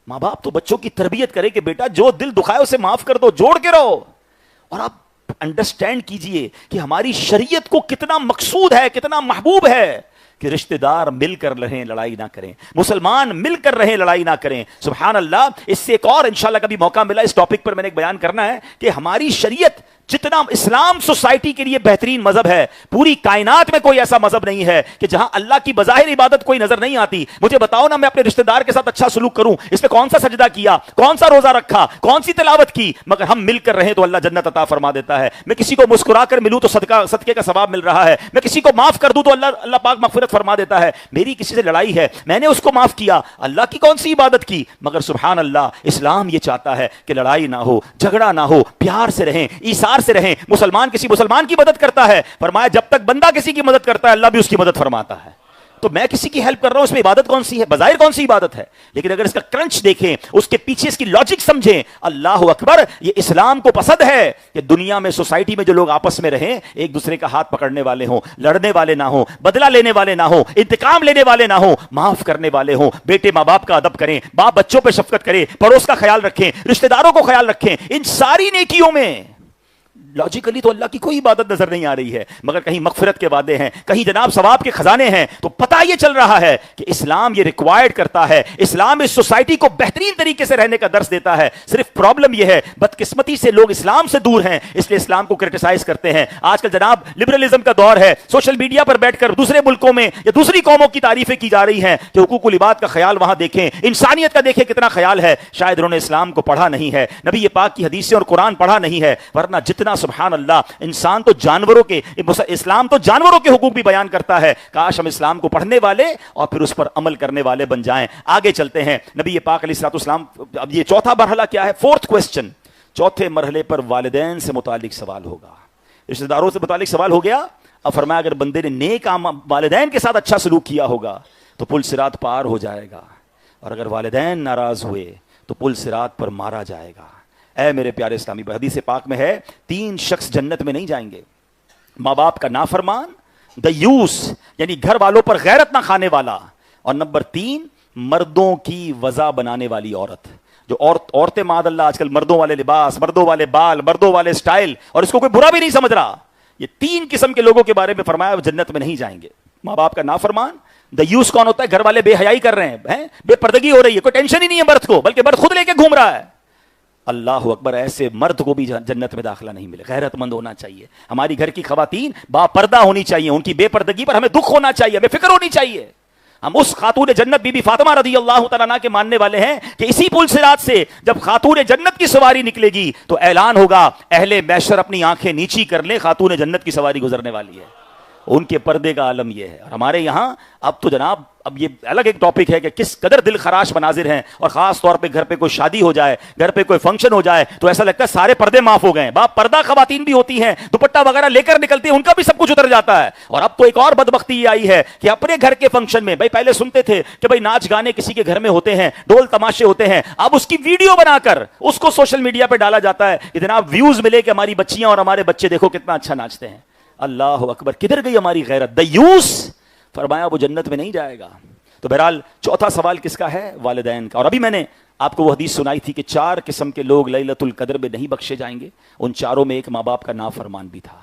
ماں باپ تو بچوں کی تربیت کرے کہ بیٹا جو دل دکھائے اسے معاف کر دو، جوڑ کے رہو. اور آپ انڈرسٹینڈ کیجئے کہ ہماری شریعت کو کتنا مقصود ہے، کتنا محبوب ہے کہ رشتہ دار مل کر رہیں لڑائی نہ کریں، مسلمان مل کر رہیں لڑائی نہ کریں. سبحان اللہ. اس سے ایک اور انشاءاللہ کبھی موقع ملا اس ٹاپک پر میں نے ایک بیان کرنا ہے کہ ہماری شریعت جتنا اسلام سوسائٹی کے لیے بہترین مذہب ہے، پوری کائنات میں کوئی ایسا مذہب نہیں ہے کہ جہاں اللہ کی بظاہر عبادت کوئی نظر نہیں آتی. مجھے بتاؤ نا، میں اپنے رشتہ دار کے ساتھ اچھا سلوک کروں، اس پہ کون سا سجدہ کیا، کون سا روزہ رکھا، کون سی تلاوت کی، مگر ہم مل کر رہیں تو اللہ جنت عطا فرما دیتا ہے. میں کسی کو مسکرا کر ملوں تو صدقے کا ثواب مل رہا ہے، میں کسی کو معاف کر دوں تو اللہ پاک مغفرت فرما دیتا ہے. میری کسی سے لڑائی ہے، میں نے اس کو معاف کیا، اللہ کی کون سی عبادت کی، مگر سبحان اللہ اسلام یہ چاہتا ہے کہ لڑائی نہ ہو، جھگڑا نہ ہو، پیار سے رہیں، ایثار سے رہیں. مسلمان کسی مسلمان کی مدد کرتا ہے، فرمایا جب تک بندہ کسی کی مدد کرتا ہے اللہ بھی اس کی مدد فرماتا ہے. تو میں کسی کی ہیلپ کر رہا ہوں، اس میں عبادت کون سی ہے؟ بظاہر کون سی عبادت ہے؟ لیکن اگر اس کا کرنچ دیکھیں، اس کے پیچھے اس کی لاجک سمجھیں، اللہ اکبر، یہ اسلام کو پسند ہے کہ دنیا میں سوسائٹی میں جو لوگ آپس میں رہیں، ایک دوسرے کا ہاتھ پکڑنے والے ہوں، لڑنے والے نہ ہوں، بدلہ لینے والے نہ ہوں، انتقام لینے والے نہ ہوں، معاف کرنے والے ہوں، بیٹے ماں باپ کا ادب کریں، باپ بچوں پہ شفقت کرے، پڑوس کا خیال رکھیں، رشتہ داروں کو خیال رکھیں۔ ان ساری نیکیوں میں لاجیکلی تو اللہ کی کوئی عبادت نظر نہیں آ رہی ہے، مگر کہیں مغفرت کے وعدے ہیں، کہیں جناب ثواب کے خزانے ہیں، تو پتہ یہ چل رہا ہے کہ اسلام یہ ریکوائرڈ کرتا ہے، اسلام اس سوسائٹی کو بہترین طریقے سے رہنے کا درس دیتا ہے۔ صرف پرابلم یہ ہے بدقسمتی سے لوگ اسلام سے دور ہیں، اس لیے اسلام کو کرٹیسائز کرتے ہیں۔ آج کل جناب لبرلزم کا دور ہے، سوشل میڈیا پر بیٹھ کر دوسرے ملکوں میں یا دوسری قوموں کی تعریفیں کی جا رہی ہیں کہ حقوق العباد کا خیال وہاں دیکھیں، انسانیت کا دیکھیں کتنا خیال ہے۔ شاید انہوں نے اسلام کو پڑھا نہیں ہے، نبی پاک کی حدیثیں اور قرآن پڑھا نہیں ہے، ورنہ جتنا سبحان اللہ انسان تو جانوروں کے، اسلام تو جانوروں کے حقوق بھی بیان کرتا ہے۔ کاش ہم اسلام کو پڑھنے والے اور پھر اس پر عمل کرنے والے بن جائیں۔ آگے چلتے ہیں، نبی پاک علیہ الصلوۃ والسلام، اب یہ چوتھا مرحلہ کیا ہے؟ فورتھ کوسچن، چوتھے مرحلے پر والدین سے متعلق سوال ہوگا، رشتہ داروں سے متعلق سوال ہو گیا۔ اب فرمایا اگر بندے نے نیک والدین کے ساتھ اچھا سلوک کیا ہوگا تو پل صراط پار ہو جائے گا، اور اگر والدین ناراض ہوئے تو پل صراط پر مارا جائے گا۔ اے میرے پیارے اسلامی بھائی، حدیث پاک میں ہے 3 شخص جنت میں نہیں جائیں گے: ماں باپ کا نافرمان، دیوس یعنی گھر والوں پر غیرت نہ کھانے والا، اور نمبر 3 مردوں کی وضع بنانے والی عورت۔ جو عورتیں معاذ اللہ آج کل مردوں والے لباس، مردوں والے بال، مردوں والے سٹائل، اور اس کو کوئی برا بھی نہیں سمجھ رہا، یہ 3 قسم کے لوگوں کے بارے میں فرمایا وہ جنت میں نہیں جائیں گے: ماں باپ کا نافرمان، دیوس کون ہوتا ہے؟ گھر والے بے حیائی کر رہے ہیں، بے پردگی ہو رہی ہے، کوئی ٹینشن ہی نہیں ہے مرد کو، بلکہ مرد خود لے کے گھوم رہا ہے۔ اللہ اکبر، ایسے مرد کو بھی جنت میں داخلہ نہیں ملے۔ غیرت مند ہونا چاہیے، ہماری گھر کی خواتین با پردہ ہونی چاہیے، ان کی بے پردگی پر ہمیں دکھ ہونا چاہیے، ہمیں فکر ہونی چاہیے۔ ہم اس خاتون جنت بی بی فاطمہ رضی اللہ تعالیٰ عنہ کے ماننے والے ہیں کہ اسی پل صراط سے جب خاتون جنت کی سواری نکلے گی تو اعلان ہوگا اہل محشر اپنی آنکھیں نیچی کر لیں، خاتون جنت کی سواری گزرنے والی ہے۔ ان کے پردے کا عالم یہ ہے۔ اور ہمارے یہاں اب تو جناب اب یہ الگ ایک ٹاپک ہے کہ کس قدر دل خراش مناظر ہیں، اور خاص طور پہ گھر پہ کوئی شادی ہو جائے، گھر پہ کوئی فنکشن ہو جائے تو ایسا لگتا ہے سارے پردے معاف ہو گئے۔ باپ پردہ خواتین بھی ہوتی ہیں، دوپٹہ وغیرہ لے کر نکلتی ہیں، ان کا بھی سب کچھ اتر جاتا ہے۔ اور اب تو ایک اور بدبختی یہ آئی ہے کہ اپنے گھر کے فنکشن میں، بھائی پہلے سنتے تھے کہ بھائی ناچ گانے کسی کے گھر میں ہوتے ہیں، ڈول تماشے ہوتے ہیں، اب اس کی ویڈیو بنا کر اس کو سوشل میڈیا پہ ڈالا جاتا ہے کہ جناب ویوز ملے کہ ہماری بچیاں اور ہمارے بچے دیکھو کتنا اچھا ناچتے ہیں۔ اللہ اکبر، کدھر گئی ہماری غیرت؟ دیوس فرمایا وہ جنت میں نہیں جائے گا۔ تو بہرحال چوتھا سوال کس کا ہے؟ والدین کا۔ اور ابھی میں نے آپ کو وہ حدیث سنائی تھی کہ 4 قسم کے لوگ لیلۃ القدر میں نہیں بخشے جائیں گے، ان چاروں میں ایک ماں باپ کا نافرمان بھی تھا۔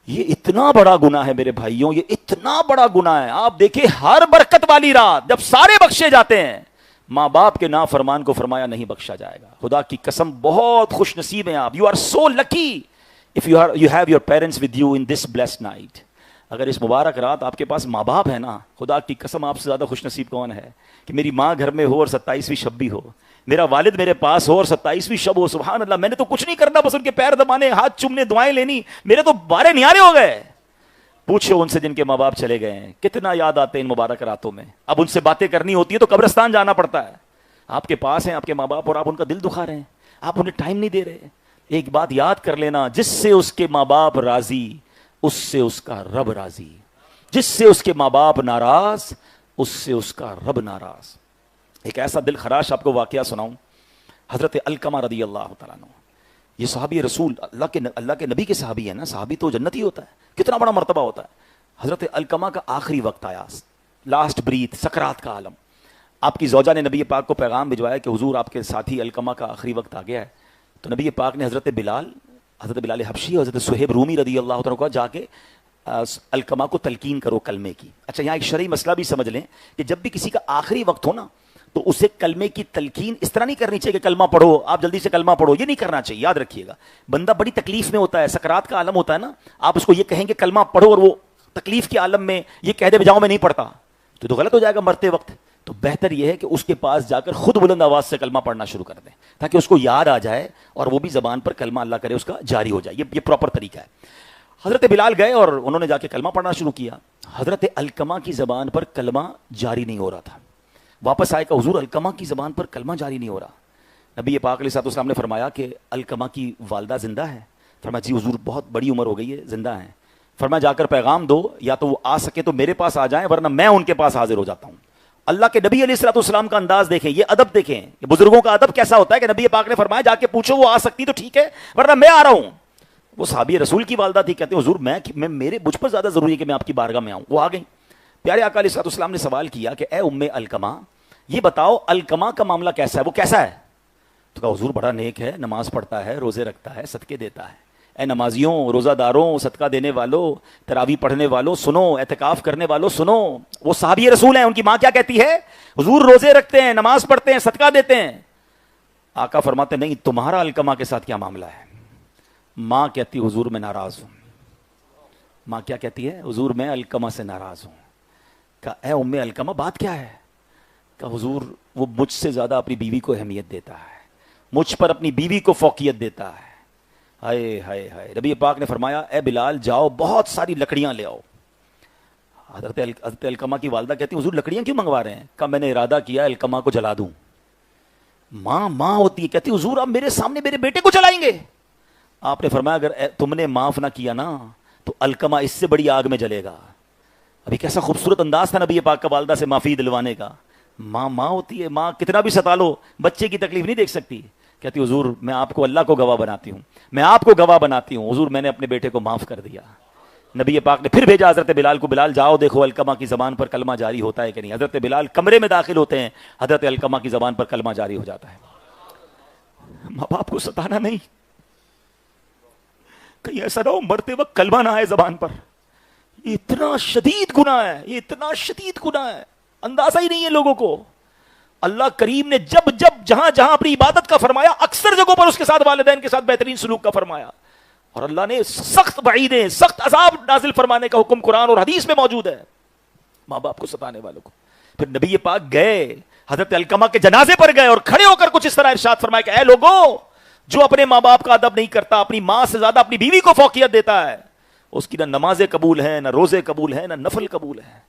یہ اتنا بڑا گناہ ہے میرے بھائیوں، یہ اتنا بڑا گناہ ہے۔ آپ دیکھیں ہر برکت والی رات جب سارے بخشے جاتے ہیں، ماں باپ کے نافرمان کو فرمایا نہیں بخشا جائے گا۔ خدا کی قسم بہت خوش نصیب ہیں آپ، you are so lucky if you have your parents with you in this blessed night۔ اگر اس مبارک رات آپ کے پاس ماں باپ ہے نا، خدا کی قسم آپ سے زیادہ خوش نصیب کون ہے کہ میری ماں گھر میں ہو اور 27ویں شب بھی ہو، میرا والد میرے پاس ہو اور 27ویں شب ہو۔ سبحان اللہ، میں نے تو کچھ نہیں کرنا، بس ان کے پیر دبانے، ہاتھ چومنے، دعائیں لینی، میرے تو بارے نیارے ہو گئے۔ پوچھو ان سے جن کے ماں باپ چلے گئے ہیں، کتنا یاد آتے ہیں ان مبارک راتوں میں۔ اب ان سے باتیں کرنی ہوتی ہے تو قبرستان جانا پڑتا ہے۔ آپ کے پاس ہیں آپ کے ماں باپ اور آپ ان کا دل دکھا رہے ہیں، آپ انہیں ٹائم نہیں دے رہے۔ ایک بات یاد کر لینا، جس سے اس کے ماں باپ راضی اس سے اس کا رب راضی، جس سے اس کے ماں باپ ناراض اس سے اس کا رب ناراض۔ ایک ایسا دل خراش آپ کو واقعہ سناؤں۔ حضرت علقمہ رضی اللہ تعالیٰ عنہ، یہ صحابی رسول اللہ کے نبی کے صحابی ہے نا، صحابی تو جنتی ہوتا ہے، کتنا بڑا مرتبہ ہوتا ہے۔ حضرت علقمہ کا آخری وقت آیا، لاسٹ بریتھ، سکرات کا عالم۔ آپ کی زوجہ نے نبی پاک کو پیغام بھجوایا کہ حضور آپ کے ساتھی علقمہ کا آخری وقت آ گیا ہے۔ تو نبی پاک نے حضرت بلال حبشی اور حضرت صہیب رومی رضی اللہ عنہ کو جا کے علقمہ کو تلقین کرو کلمے کی۔ اچھا یہاں ایک شرعی مسئلہ بھی سمجھ لیں کہ جب بھی کسی کا آخری وقت ہو نا تو اسے کلمے کی تلقین اس طرح نہیں کرنی چاہیے کہ کلمہ پڑھو، آپ جلدی سے کلمہ پڑھو، یہ نہیں کرنا چاہیے۔ یاد رکھیے گا، بندہ بڑی تکلیف میں ہوتا ہے، سکرات کا عالم ہوتا ہے نا، آپ اس کو یہ کہیں گے کلمہ پڑھو اور وہ تکلیف کے عالم میں یہ کہہ دے بجاؤ میں نہیں پڑھتا تو غلط ہو جائے گا مرتے وقت۔ تو بہتر یہ ہے کہ اس کے پاس جا کر خود بلند آواز سے کلمہ پڑھنا شروع کر دیں تاکہ اس کو یاد آ جائے اور وہ بھی زبان پر کلمہ اللہ کرے اس کا جاری ہو جائے۔ یہ پراپر طریقہ ہے۔ حضرت بلال گئے اور انہوں نے جا کے کلمہ پڑھنا شروع کیا۔ حضرت علقمہ کی زبان پر کلمہ جاری نہیں ہو رہا تھا۔ واپس آئے کہ حضور علقمہ کی زبان پر کلمہ جاری نہیں ہو رہا۔ نبی پاک علیہ الصلوۃ والسلام نے فرمایا کہ علقمہ کی والدہ زندہ ہے؟ فرمایا جی حضور بہت بڑی عمر ہو گئی ہے، زندہ ہیں۔ فرمایا جا کر پیغام دو، یا تو وہ آ سکے تو میرے پاس آ جائیں ورنہ میں ان کے پاس حاضر ہو جاتا ہوں۔ اللہ کے نبی علیہ الصلوۃ والسلام کا انداز دیکھیں، یہ ادب دیکھیں، یہ بزرگوں کا ادب کیسا ہوتا ہے کہ نبی پاک نے فرمایا جا کے پوچھو وہ آ سکتی تو ٹھیک ہے ورنہ میں آ رہا ہوں۔ وہ صحابی رسول کی والدہ تھی، کہتے ہیں حضور میں میرے مجھ پر زیادہ ضروری ہے کہ میں آپ کی بارگاہ میں آؤں۔ وہ آ گئیں۔ پیارے آقا علیہ الصلوۃ والسلام نے سوال کیا کہ اے ام القمہ، یہ بتاؤ القمہ کا معاملہ کیسا ہے، وہ کیسا ہے؟ تو کہا حضور بڑا نیک ہے، نماز پڑھتا ہے، روزے رکھتا ہے، صدقے دیتا ہے۔ اے نمازیوں، روزہ داروں، صدقہ دینے والوں، تراویح پڑھنے والوں سنو، اعتکاف کرنے والوں سنو۔ وہ صحابی رسول ہیں، ان کی ماں کیا کہتی ہے؟ حضور روزے رکھتے ہیں، نماز پڑھتے ہیں، صدقہ دیتے ہیں۔ آقا فرماتے نہیں، تمہارا القمہ کے ساتھ کیا معاملہ ہے؟ ماں کہتی حضور میں ناراض ہوں۔ ماں کیا کہتی ہے؟ حضور میں القمہ سے ناراض ہوں۔ کہا اے ام القمہ بات کیا ہے؟ کہا حضور وہ مجھ سے زیادہ اپنی بیوی کو اہمیت دیتا ہے، مجھ پر اپنی بیوی کو فوقیت دیتا ہے۔ ہائے ہائے ہائے، نبی پاک نے فرمایا اے بلال جاؤ بہت ساری لکڑیاں لے آؤ۔ حضرت القمہ کی والدہ کہتی حضور لکڑیاں کیوں منگوا رہے ہیں؟ کہا میں نے ارادہ کیا القمہ کو جلا دوں۔ ماں ہوتی ہے، کہتی حضور آپ میرے سامنے میرے بیٹے کو جلائیں گے؟ آپ نے فرمایا اگر تم نے معاف نہ کیا نا تو القمہ اس سے بڑی آگ میں جلے گا۔ ابھی کیسا خوبصورت انداز تھا نبی پاک کا والدہ سے معافی دلوانے کا۔ ماں ہوتی ہے، ماں کتنا بھی ستا لو بچے کی تکلیف نہیں دیکھ سکتی۔ کہتی حضور میں آپ کو اللہ کو گواہ بناتی ہوں، میں آپ کو گواہ بناتی ہوں حضور میں نے اپنے بیٹے کو معاف کر دیا۔ نبی پاک نے پھر بھیجا حضرت بلال کو، بلال جاؤ دیکھو القمہ کی زبان پر کلمہ جاری ہوتا ہے کہ نہیں۔ حضرت بلال کمرے میں داخل ہوتے ہیں، حضرت القمہ کی زبان پر کلمہ جاری ہو جاتا ہے۔ ماں باپ کو ستانا نہیں، کہیں ایسا نہ ہو مرتے وقت کلمہ نہ آئے زبان پر۔ یہ اتنا شدید گناہ ہے، یہ اتنا شدید گناہ ہے، اندازہ ہی نہیں ہے لوگوں کو۔ اللہ کریم نے جب جہاں اپنی عبادت کا فرمایا، اکثر جگہوں پر اس کے ساتھ والدین کے ساتھ بہترین سلوک کا فرمایا، اور اللہ نے سخت وعیدیں، سخت عذاب نازل فرمانے کا حکم قرآن اور حدیث میں موجود ہے ماں باپ کو ستانے والوں کو۔ پھر نبی پاک گئے حضرت القمہ کے جنازے پر گئے اور کھڑے ہو کر کچھ اس طرح ارشاد فرمایا کہ اے لوگوں، جو اپنے ماں باپ کا ادب نہیں کرتا، اپنی ماں سے زیادہ اپنی بیوی کو فوقیت دیتا ہے، اس کی نہ نمازیں قبول ہیں، نہ روزے قبول ہیں، نہ نفل قبول ہیں۔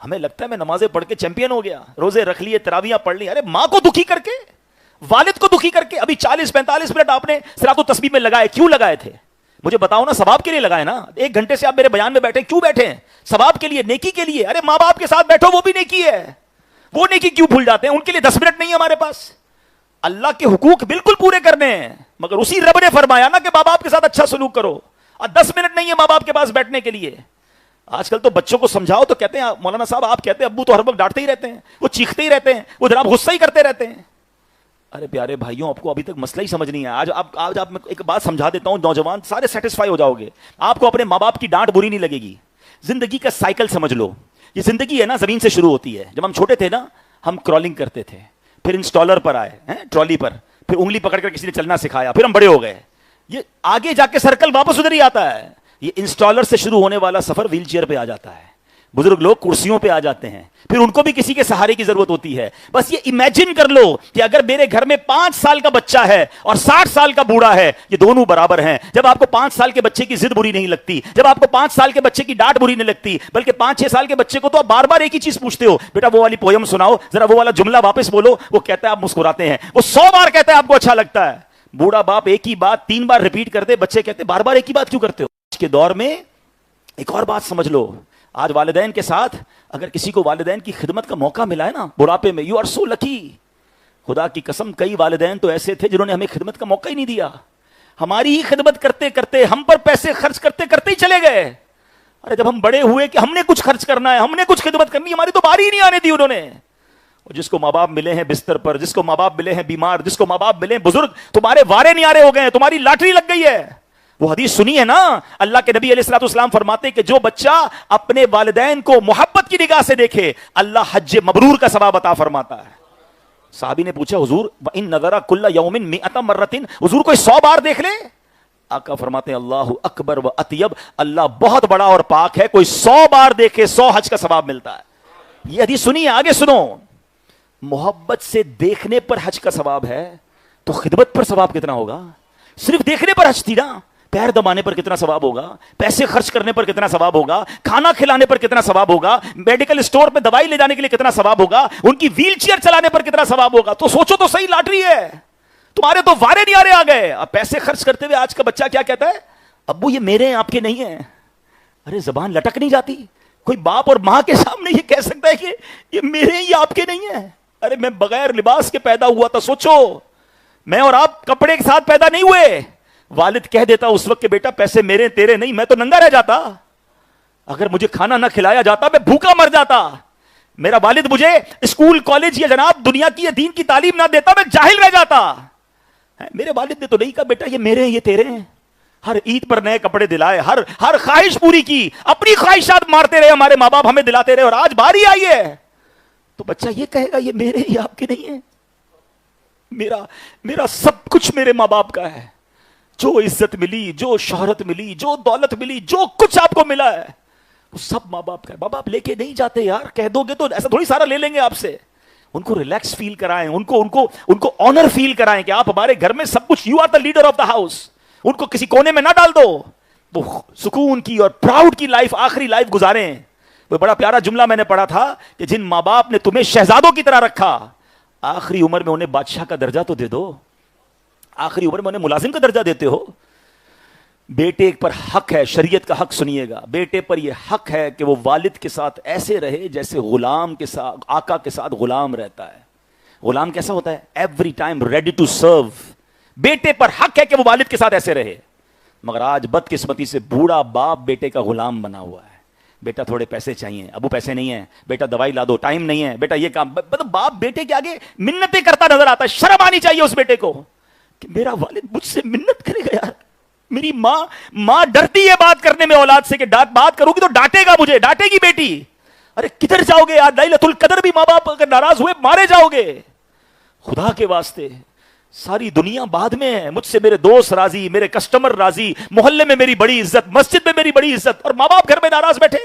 ہمیں لگتا ہے میں نمازیں پڑھ کے چیمپئن ہو گیا، روزے رکھ لیے، تراویاں پڑھ لی، ارے ماں کو دکھی کر کے، والد کو دکھی کر کے۔ ابھی 40-45 منٹ آپ نے صراط التسبیح میں لگائے، کیوں لگائے تھے؟ مجھے بتاؤ نا، ثواب کے لیے لگائے نا؟ 1 گھنٹے سے آپ میرے بیان میں بیٹھے، کیوں بیٹھے ہیں؟ ثواب کے لیے، نیکی کے لیے۔ ارے ماں باپ کے ساتھ بیٹھو، وہ بھی نیکی ہے، وہ نیکی کیوں بھول جاتے ہیں؟ ان کے لیے 10 منٹ نہیں ہے ہمارے پاس؟ اللہ کے حقوق بالکل پورے کرنے ہیں، مگر اسی رب نے فرمایا نا کہ ماں باپ کے ساتھ اچھا سلوک کرو، اور 10 منٹ نہیں ہے ماں باپ کے پاس بیٹھنے کے لیے۔ آج کل تو بچوں کو سمجھاؤ تو کہتے ہیں مولانا صاحب آپ کہتے ہیں ابو تو ہر وقت ڈانٹتے ہی رہتے ہیں، وہ چیختے ہی رہتے ہیں، وہ جناب غصہ ہی کرتے رہتے ہیں۔ ارے پیارے بھائیوں، آپ کو ابھی تک مسئلہ ہی سمجھ نہیں ہے۔ آج آپ میں ایک بات سمجھا دیتا ہوں، نوجوان سارے سیٹسفائی ہو جاؤ گے، آپ کو اپنے ماں باپ کی ڈانٹ بری نہیں لگے گی۔ زندگی کا سائیکل سمجھ لو، یہ زندگی ہے نا زمین سے شروع ہوتی ہے۔ جب ہم چھوٹے تھے نا، ہم کرالنگ کرتے تھے، پھر انسٹالر پر آئے، ٹرالی پر، پھر انگلی پکڑ کر کسی نے چلنا سکھایا، پھر ہم بڑے ہو گئے۔ یہ آگے جا کے سرکل واپس ادھر ہی آتا ہے۔ یہ انسٹالر سے شروع ہونے والا سفر ویل چیئر پہ آ جاتا ہے، بزرگ لوگ کرسیوں پہ آ جاتے ہیں، پھر ان کو بھی کسی کے سہارے کی ضرورت ہوتی ہے۔ بس یہ امیجن کر لو کہ اگر میرے گھر میں 5 سال کا بچہ ہے اور 60 سال کا بوڑھا ہے، یہ دونوں برابر ہیں۔ جب آپ کو 5 سال کے بچے کی ضد بری نہیں لگتی، جب آپ کو 5 سال کے بچے کی ڈانٹ بری نہیں لگتی، بلکہ 5-6 سال کے بچے کو تو آپ بار بار ایک ہی چیز پوچھتے ہو، بیٹا وہ والی پویم سناؤ ذرا، وہ والا جملہ واپس بولو، وہ کہتا ہے آپ مسکراتے ہیں، وہ 100 بار کہتا ہے آپ کو اچھا لگتا ہے۔ بوڑھا باپ ایک ہی بات 3 بار ریپیٹ کرتے، بچے کہتے بار بار ایک ہی بات کیوں کرتے ہو؟ آج کے دور میں ایک اور بات سمجھ لو، آج والدین کے ساتھ اگر کسی کو والدین کی خدمت کا موقع ملا ہے نا بڑھاپے میں، یو آر سو لکی۔ خدا کی قسم کئی والدین تو ایسے تھے جنہوں نے ہمیں خدمت کا موقع ہی نہیں دیا، ہماری ہی خدمت کرتے کرتے ہم پر پیسے خرچ کرتے کرتے ہی چلے گئے۔ ارے جب ہم بڑے ہوئے کہ ہم نے کچھ خرچ کرنا ہے، ہم نے کچھ خدمت کرنی، ہماری تو باری ہی نہیں آنے دی انہوں نے۔ جس کو ماں باپ ملے ہیں بستر پر، جس کو ماں باپ ملے ہیں بیمار، جس کو ماں باپ ملے ہیں بزرگ، تمہارے وارے نیارے ہو گئے ہیں، تمہاری لاٹری لگ گئی ہے۔ وہ حدیث سنی ہے نا، اللہ کے نبی علیہ الصلوۃ والسلام فرماتے کہ جو بچہ اپنے والدین کو محبت کی نگاہ سے دیکھے، اللہ حج مبرور کا ثواب عطا فرماتا ہے۔ صحابی نے پوچھا حضور وَإِن نَظَرَ كُلَّ يَوْمٍ 100 مرة، حضور کوئی 100 بار دیکھ لے؟ آقا فرماتے ہیں اللہ اکبر و اطیب، اللہ بہت بڑا اور پاک ہے، کوئی 100 بار دیکھے 100 حج کا ثواب ملتا ہے۔ یہ حدیث سنی ہے، آگے سنو، محبت سے دیکھنے پر حج کا ثواب ہے تو خدمت پر ثواب کتنا ہوگا؟ صرف دیکھنے پر حج تھی نا، پیر دبانے پر کتنا ثواب ہوگا، پیسے خرچ کرنے پر کتنا ثواب ہوگا، کھانا کھلانے پر کتنا ثواب ہوگا، میڈیکل اسٹور پہ دوائی لے جانے کے لیے کتنا ثواب ہوگا، ان کی ویل چیئر چلانے پر کتنا ثواب ہوگا۔ تو سوچو تو صحیح، لاٹری ہے، تمہارے تو وارے نیارے آ گئے۔ اب پیسے خرچ کرتے ہوئے آج کا بچہ کیا کہتا ہے؟ ابو یہ میرے ہیں آپ کے نہیں ہیں۔ ارے زبان لٹک نہیں جاتی؟ کوئی باپ اور ماں کے سامنے یہ کہہ سکتا ہے کہ یہ میرے ہیں، یہ آپ کے نہیں ہیں؟ ارے میں بغیر لباس کے پیدا ہوا تھا، سوچو، میں اور آپ کپڑے کے ساتھ پیدا نہیں ہوئے۔ والد کہہ دیتا اس وقت کہ بیٹا پیسے میرے تیرے نہیں، میں تو ننگا رہ جاتا، اگر مجھے کھانا نہ کھلایا جاتا میں بھوکا مر جاتا، میرا والد مجھے اسکول کالج یا جناب دنیا کی یا دین کی تعلیم نہ دیتا، میں جاہل رہ جاتا۔ میرے والد نے تو نہیں کہا بیٹا یہ میرے ہیں یہ تیرے ہیں، ہر عید پر نئے کپڑے دلائے، ہر خواہش پوری کی، اپنی خواہشات مارتے رہے ہمارے ماں باپ، ہمیں دلاتے رہے، اور آج باری آئی ہے تو بچہ یہ کہے گا یہ میرے یہ آپ کے نہیں ہیں؟ میرا سب کچھ میرے ماں باپ کا ہے، جو عزت ملی، جو شہرت ملی، جو دولت ملی، جو کچھ آپ کو ملا ہے وہ سب ماں باپ کا ہے۔ ماں باپ لے کے نہیں جاتے یار، کہہ دو گے تو ایسا تھوڑی سارا لے لیں گے آپ سے، ان کو ریلیکس فیل کرائیں، ان کو آنر فیل کرائیں کہ آپ ہمارے گھر میں سب کچھ، you are the leader of the house, ان کو کسی کونے میں نہ ڈال دو، وہ سکون کی اور پراؤڈ کی لائف، آخری لائف گزاریں۔ وہ بڑا پیارا جملہ میں نے پڑھا تھا کہ جن ماں باپ نے تمہیں شہزادوں کی طرح رکھا، آخری عمر میں انہیں بادشاہ کا درجہ تو دے دو، آخری عمر میں انہیں ملازم کا درجہ دیتے ہو۔ بیٹے پر حق ہے، شریعت کا حق سنیے گا، بیٹے پر یہ حق ہے کہ وہ والد کے ساتھ ایسے رہے جیسے غلام کے ساتھ، آقا کے ساتھ غلام رہتا ہے۔ غلام کیسا ہوتا ہے؟ Every time ready to serve. بیٹے پر حق ہے کہ وہ والد کے ساتھ ایسے رہے، مگر آج بدقسمتی سے بوڑھا باپ بیٹے کا غلام بنا ہوا ہے۔ بیٹا تھوڑے پیسے چاہیے، ابو پیسے نہیں ہیں، بیٹا دوائی لا دو، ٹائم نہیں ہے، بیٹا یہ کام، مطلب باپ بیٹے کے آگے منتیں کرتا نظر آتا ہے۔ شرم آنی چاہیے اس بیٹے کو کہ میرا والد مجھ سے منت کرے گا یار۔ میری ماں ڈرتی ہے بات کرنے میں اولاد سے کہ بات کروں گی تو ڈانٹے گا مجھے، ڈانٹے گی بیٹی۔ ارے کدھر جاؤ گے یار؟ لیلۃ القدر بھی ماں باپ اگر ناراض ہوئے مارے جاؤ گے۔ خدا کے واسطے ساری دنیا بعد میں ہے، مجھ سے میرے دوست راضی، میرے کسٹمر راضی، محلے میں میری بڑی عزت، مسجد میں میری بڑی عزت، اور ماں باپ گھر میں ناراض بیٹھے۔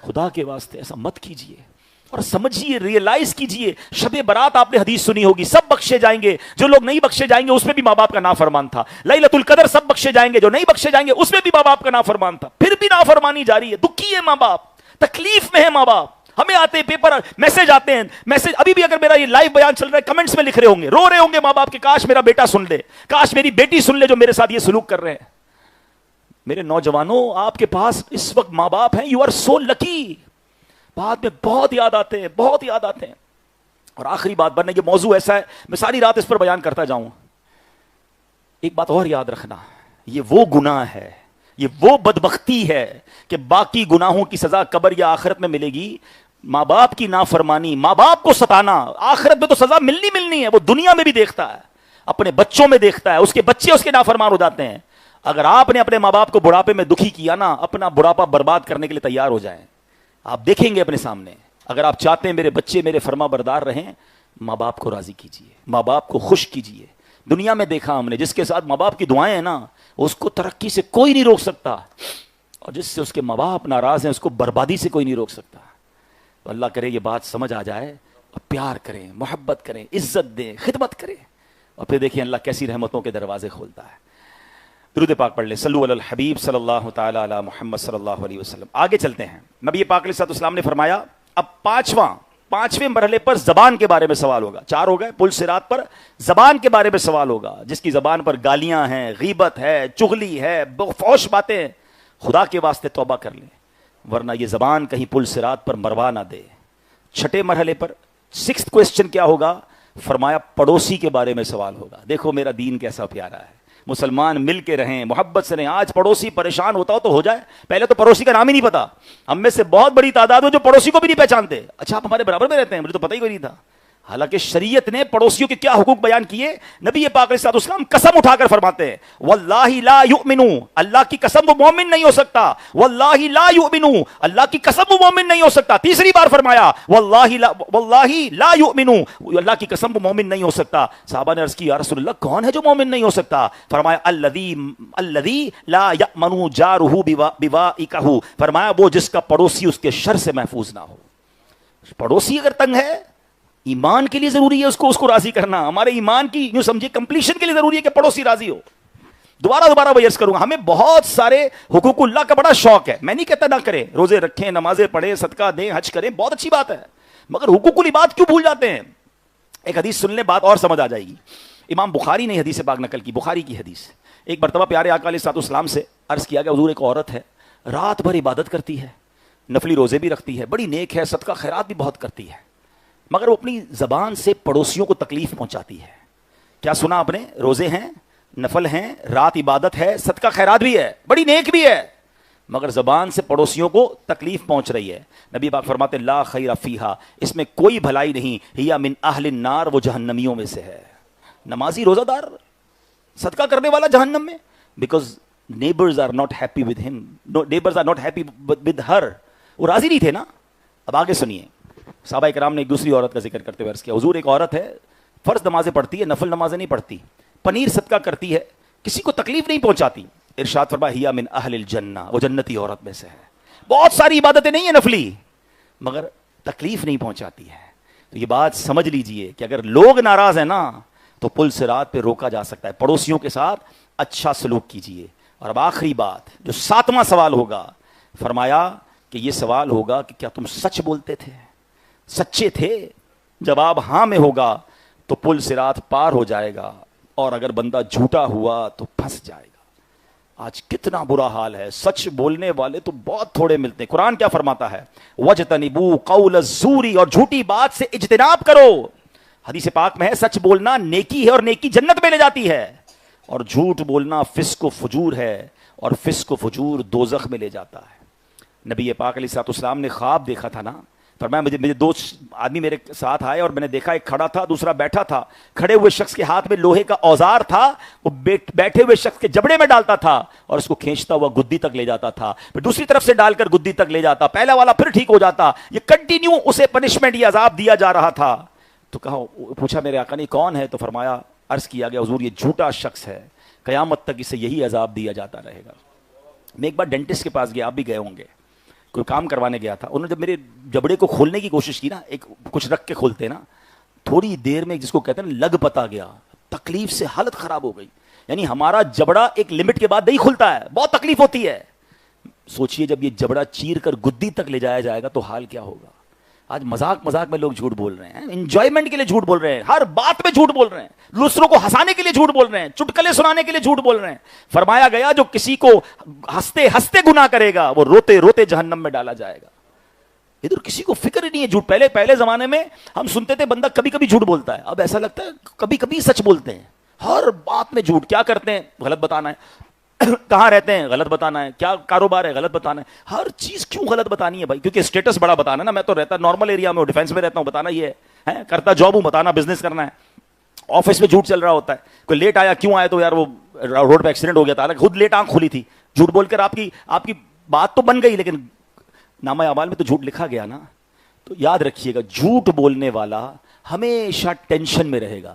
خدا کے واسطے ایسا مت کیجئے، اور سمجھیے، ریئلائز کیجئے۔ شب برات آپ نے حدیث سنی ہوگی، سب بخشے جائیں گے، جو لوگ نہیں بخشے جائیں گے اس میں بھی ماں باپ کا نافرمان تھا۔ لیلۃ القدر سب بخشے جائیں گے، جو نہیں بخشے جائیں گے اس میں بھی ماں باپ کا نافرمان تھا، پھر بھی نافرمانی جاری ہے۔ دکھی ہے ماں باپ، تکلیف میں ہے ماں باپ۔ ہمیں آتے ہیں پیپر، میسج آتے ہیں، میسج ابھی بھی اگر میرا یہ لائیو بیان چل رہا ہے کمنٹس میں لکھ رہے ہوں گے، رو رہے ہوں گے ماں باپ کہ کاش میرا بیٹا سن لے، کاش میری بیٹی سن لے جو میرے ساتھ یہ سلوک کر رہے ہیں۔ میرے نوجوانوں، آپ کے پاس اس وقت ماں باپ ہیں، یو آر سو لکی۔ بعد میں بہت یاد آتے ہیں، بہت یاد آتے ہیں۔ اور آخری بات، ورنہ یہ موضوع ایسا ہے میں ساری رات اس پر بیان کرتا جاؤں، ایک بات اور یاد رکھنا، یہ وہ گناہ ہے، یہ وہ بدبختی ہے کہ باقی گناہوں کی سزا قبر یا آخرت میں ملے گی، ماں باپ کی نافرمانی، ماں باپ کو ستانا، آخرت میں تو سزا ملنی ہے، وہ دنیا میں بھی دیکھتا ہے، اپنے بچوں میں دیکھتا ہے، اس کے بچے اس کے نافرمان ہو جاتے ہیں۔ اگر آپ نے اپنے ماں باپ کو بڑھاپے میں دکھی کیا نا، اپنا بڑھاپا برباد کرنے کے لیے تیار ہو جائیں۔ آپ دیکھیں گے اپنے سامنے، اگر آپ چاہتے ہیں میرے بچے میرے فرما بردار رہیں، ماں باپ کو راضی کیجئے، ماں باپ کو خوش کیجئے۔ دنیا میں دیکھا ہم نے، جس کے ساتھ ماں باپ کی دعائیں ہیں نا، اس کو ترقی سے کوئی نہیں روک سکتا، اور جس سے اس کے ماں باپ ناراض ہیں اس کو بربادی سے کوئی نہیں روک سکتا۔ تو اللہ کرے یہ بات سمجھ آ جائے، اور پیار کریں، محبت کریں، عزت دیں، خدمت کریں، اور پھر دیکھیں اللہ کیسی رحمتوں کے دروازے کھولتا ہے۔ درود پاک پڑھ لیں، صلو علی الحبیب صلی اللہ تعالی علی محمد صلی اللہ علیہ وسلم۔ آگے چلتے ہیں، نبی پاک علیہ السلام نے فرمایا اب پانچویں مرحلے پر زبان کے بارے میں سوال ہوگا۔ 4 ہو گئے، پل صراط پر زبان کے بارے میں سوال ہوگا، جس کی زبان پر گالیاں ہیں، غیبت ہے، چغلی ہے، فحش باتیں ہیں، خدا کے واسطے توبہ کر لیں، ورنہ یہ زبان کہیں پل صراط پر مروا نہ دے۔ 6 مرحلے پر 6 کوسچن کیا ہوگا؟ فرمایا پڑوسی کے بارے میں سوال ہوگا۔ دیکھو میرا دین کیسا پیارا ہے، مسلمان مل کے رہیں، محبت سے رہیں۔ آج پڑوسی پریشان ہوتا ہو تو ہو جائے، پہلے تو پڑوسی کا نام ہی نہیں پتا، ہم میں سے بہت بڑی تعداد ہے جو پڑوسی کو بھی نہیں پہچانتے۔ اچھا آپ ہمارے برابر میں رہتے ہیں، مجھے تو پتہ ہی کوئی نہیں تھا۔ حالانکہ شریعت نے پڑوسیوں کے کیا حقوق بیان کیے، نبی پاک علیہ السلام قسم اٹھا کر فرماتے ہیں واللہ لا یؤمنو، اللہ کی قسم وہ مومن نہیں ہو سکتا، واللہ لا یؤمنو، اللہ کی قسم وہ مومن نہیں ہو سکتا۔ تیسری بار فرمایا واللہ لا یؤمنو، اللہ کی قسم وہ مومن نہیں ہو سکتا۔ صحابہ نے عرض کی یا رسول اللہ کون ہے جو مومن نہیں ہو سکتا؟ فرمایا الذی لا یأمن جارہ بوائقہ، فرمایا وہ جس کا پڑوسی اس کے شر سے محفوظ نہ ہو۔ پڑوسی اگر تنگ ہے، ایمان کے لیے ضروری ہے اس کو راضی کرنا، ہمارے ایمان کی یوں سمجھے کمپلیشن کے لیے ضروری ہے کہ پڑوسی راضی ہو۔ دوبارہ وہ عرض کروں گا، ہمیں بہت سارے حقوق اللہ کا بڑا شوق ہے، میں نہیں کہتا نہ کریں، روزے رکھیں، نمازیں پڑھیں، صدقہ دیں، حج کریں، بہت اچھی بات ہے، مگر حقوق العباد کیوں بھول جاتے ہیں؟ ایک حدیث سن لیں، بات اور سمجھ آ جائے گی۔ امام بخاری نے حدیث پاک نقل کی، بخاری کی حدیث۔ ایک مرتبہ پیارے آقا علیہ السلام سے عرض کیا کہ حضور ایک عورت ہے رات بھر عبادت کرتی ہے, نفلی روزے بھی رکھتی ہے, بڑی نیک ہے, صدقہ خیرات بھی بہت کرتی ہے, مگر وہ اپنی زبان سے پڑوسیوں کو تکلیف پہنچاتی ہے. کیا سنا آپ نے؟ روزے ہیں, نفل ہیں, رات عبادت ہے, صدقہ خیرات بھی ہے, بڑی نیک بھی ہے, مگر زبان سے پڑوسیوں کو تکلیف پہنچ رہی ہے. نبی پاک فرماتے لا خیر فیہا, اس میں کوئی بھلائی نہیں, ہیا من اہل النار, وہ جہنمیوں میں سے ہے. نمازی, روزہ دار, صدقہ کرنے والا جہنم میں, because neighbours are not happy with him, neighbours are not happy with her. وہ راضی نہیں تھے نا. اب آگے سنیے, صحابہ کرام نے ایک دوسری عورت کا ذکر کرتے ہوئے عرض کیا, حضور ایک عورت ہے, فرض نمازیں پڑھتی ہے, نفل نمازیں نہیں پڑھتی, پنیر صدقہ کرتی ہے, کسی کو تکلیف نہیں پہنچاتی. ارشاد فرمایا ہیا من اہل الجنہ, وہ جنتی عورت میں سے ہے. بہت ساری عبادتیں نہیں ہیں نفلی, مگر تکلیف نہیں پہنچاتی ہے. تو یہ بات سمجھ لیجئے کہ اگر لوگ ناراض ہیں نا تو پل صراط پہ روکا جا سکتا ہے. پڑوسیوں کے ساتھ اچھا سلوک کیجئے. اور اب آخری بات, جو 7واں سوال ہوگا, فرمایا کہ یہ سوال ہوگا کہ کیا تم سچ بولتے تھے, سچے تھے؟ جواب ہاں میں ہوگا تو پل صراط پار ہو جائے گا, اور اگر بندہ جھوٹا ہوا تو پھنس جائے گا. آج کتنا برا حال ہے, سچ بولنے والے تو بہت تھوڑے ملتے ہیں. قرآن کیا فرماتا ہے؟ وَجْتَنِبُوا قَوْلَ الزُّورِ, اور جھوٹی بات سے اجتناب کرو. حدیث پاک میں ہے سچ بولنا نیکی ہے اور نیکی جنت میں لے جاتی ہے, اور جھوٹ بولنا فسق و فجور ہے, اور فسق و فجور دوزخ میں لے جاتا ہے. نبی پاک علیہ الصلوۃ والسلام نے خواب دیکھا تھا نا, فرمایا مجھے دو آدمی میرے ساتھ آئے اور میں نے دیکھا, ایک کھڑا تھا دوسرا بیٹھا تھا. کھڑے ہوئے شخص کے ہاتھ میں لوہے کا اوزار تھا, وہ بیٹھے ہوئے شخص کے جبڑے میں ڈالتا تھا اور اس کو کھینچتا ہوا گدی تک لے جاتا تھا, پھر دوسری طرف سے ڈال کر گدی تک لے جاتا, پہلا والا پھر ٹھیک ہو جاتا. یہ کنٹینیو اسے پنشمنٹ, یہ عذاب دیا جا رہا تھا. تو کہا, پوچھا میرے آقا نے کون ہے؟ تو فرمایا, عرض کیا گیا حضور یہ جھوٹا شخص ہے, قیامت تک اسے یہی عذاب دیا جاتا رہے گا. میں ایک بار ڈینٹسٹ کے پاس گیا, آپ بھی گئے ہوں گے, کوئی کام کروانے گیا تھا. انہوں نے جب میرے جبڑے کو کھولنے کی کوشش کی نا, ایک کچھ رکھ کے کھولتے نا, تھوڑی دیر میں جس کو کہتے ہیں نا لگ پتا گیا, تکلیف سے حالت خراب ہو گئی. یعنی ہمارا جبڑا ایک لمٹ کے بعد نہیں کھلتا ہے, بہت تکلیف ہوتی ہے. سوچئے جب یہ جبڑا چیر کر گدی تک لے جایا جائے گا تو حال کیا ہوگا. آج مذاق مذاق میں لوگ جھوٹ بول رہے ہیں, انجوائمنٹ کے لیے جھوٹ بول رہے ہیں, ہر بات میں جھوٹ بول رہے ہیں, دوسروں کو ہنسانے کے لیے جھوٹ بول رہے ہیں, چٹکلے سنانے کے لیے جھوٹ بول رہے ہیں. فرمایا گیا جو کسی کو ہنستے ہنستے گناہ کرے گا وہ روتے روتے جہنم میں ڈالا جائے گا. ادھر کسی کو فکر ہی نہیں ہے جھوٹ. پہلے زمانے میں ہم سنتے تھے بندہ کبھی کبھی جھوٹ بولتا ہے, اب ایسا لگتا ہے کبھی کبھی سچ بولتے ہیں. ہر بات میں جھوٹ. کیا کرتے ہیں؟ غلط بتانا ہے. کہاں رہتے ہیں؟ غلط بتانا ہے. کیا کاروبار ہے؟ غلط بتانا ہے. ہر چیز کیوں غلط بتانی ہے بھائی؟ کیونکہ اسٹیٹس بڑا بتانا ہے نا. میں تو رہتا نارمل ایریا میں, ڈیفینس میں رہتا ہوں, بتانا یہ ہے, کرتا جاب ہوں, بتانا بزنس کرنا ہے. آفس میں جھوٹ چل رہا ہوتا ہے, کوئی لیٹ آیا, کیوں آیا؟ تو یار وہ روڈ پہ ایکسیڈنٹ ہو گیا تھا, خود لیٹ آنکھ کھلی تھی. جھوٹ بول کر آپ کی بات تو بن گئی, لیکن نامہ اعمال میں تو جھوٹ لکھا گیا نا. تو یاد رکھیے گا, جھوٹ بولنے والا ہمیشہ ٹینشن میں رہے گا,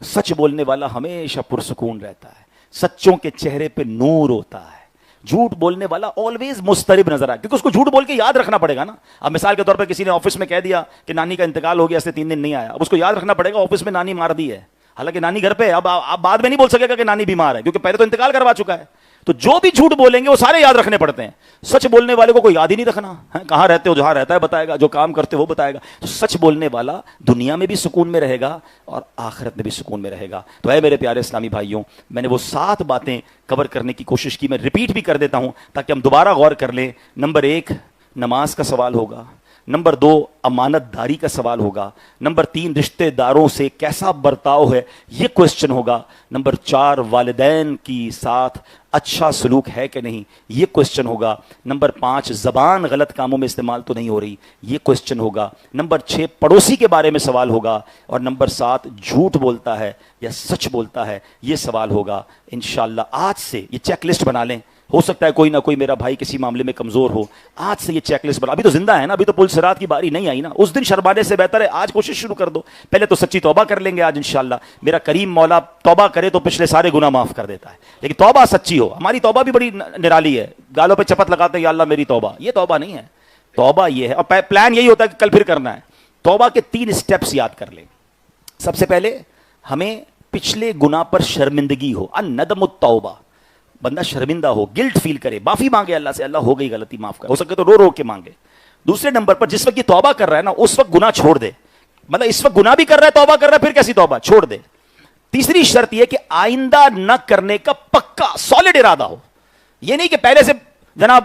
سچ بولنے والا ہمیشہ پرسکون رہتا ہے, سچوں کے چہرے پہ نور ہوتا ہے. جھوٹ بولنے والا آلویز مضطرب نظر آئے, کیونکہ اس کو جھوٹ بول کے یاد رکھنا پڑے گا نا. اب مثال کے طور پر کسی نے آفس میں کہہ دیا کہ نانی کا انتقال ہو گیا, اس سے 3 دن نہیں آیا. اب اس کو یاد رکھنا پڑے گا آفس میں نانی مار دی ہے, حالانکہ نانی گھر پہ ہے. اب آپ بعد میں نہیں بول سکے گا کہ نانی بیمار ہے, کیونکہ پہلے تو انتقال کروا چکا ہے. تو جو بھی جھوٹ بولیں گے وہ سارے یاد رکھنے پڑتے ہیں. سچ بولنے والے کو کوئی یاد ہی نہیں رکھنا, کہاں رہتے ہو, جہاں رہتا ہے بتائے گا, جو کام کرتے ہو وہ بتائے گا. تو سچ بولنے والا دنیا میں بھی سکون میں رہے گا اور آخرت میں بھی سکون میں رہے گا. تو اے میرے پیارے اسلامی بھائیوں, میں نے وہ 7 باتیں کور کرنے کی کوشش کی, میں ریپیٹ بھی کر دیتا ہوں تاکہ ہم دوبارہ غور کر لیں. نمبر 1 نماز کا سوال ہوگا. نمبر 2 امانت داری کا سوال ہوگا. نمبر 3 رشتہ داروں سے کیسا برتاؤ ہے, یہ کوشچن ہوگا. نمبر 4 والدین کی ساتھ اچھا سلوک ہے کہ نہیں, یہ کوشچن ہوگا. نمبر 5 زبان غلط کاموں میں استعمال تو نہیں ہو رہی, یہ کوشچن ہوگا. نمبر 6 پڑوسی کے بارے میں سوال ہوگا. اور نمبر 7 جھوٹ بولتا ہے یا سچ بولتا ہے, یہ سوال ہوگا. انشاءاللہ آج سے یہ چیک لسٹ بنا لیں. ہو سکتا ہے کوئی نہ کوئی میرا بھائی کسی معاملے میں کمزور ہو, آج سے یہ چیک لسٹ بنا. ابھی تو زندہ ہے نا, ابھی تو پل صراط کی باری نہیں آئی نا. اس دن شرمانے سے بہتر ہے آج کوشش شروع کر دو. پہلے تو سچی توبہ کر لیں گے آج انشاءاللہ. میرا کریم مولا توبہ کرے تو پچھلے سارے گناہ معاف کر دیتا ہے, لیکن توبہ سچی ہو. ہماری توبہ بھی بڑی نرالی ہے, گالوں پہ چپت لگاتے ہیں یا اللہ میری توبہ. یہ توبہ نہیں ہے. توبہ یہ ہے, اور پلان یہی ہوتا ہے کہ کل پھر کرنا ہے. توبہ کے 3 سٹیپس یاد کر لیں. سب سے پہلے ہمیں پچھلے گناہ پر شرمندگی ہو, الندم التوبہ, بندہ شرمندہ ہو, گلٹ فیل کرے, معافی مانگے اللہ سے, اللہ ہو گئی غلطی معاف کر, ہو سکے تو رو رو کے مانگے. دوسرے نمبر پر جس وقت یہ توبہ کر رہا ہے نا اس وقت گناہ چھوڑ دے. مطلب اس وقت گناہ بھی کر رہا ہے, توبہ کر رہا ہے, پھر کیسی توبہ, چھوڑ دے. تیسری شرط یہ کہ آئندہ نہ کرنے کا پکا سالڈ ارادہ ہو. یہ نہیں کہ پہلے سے جناب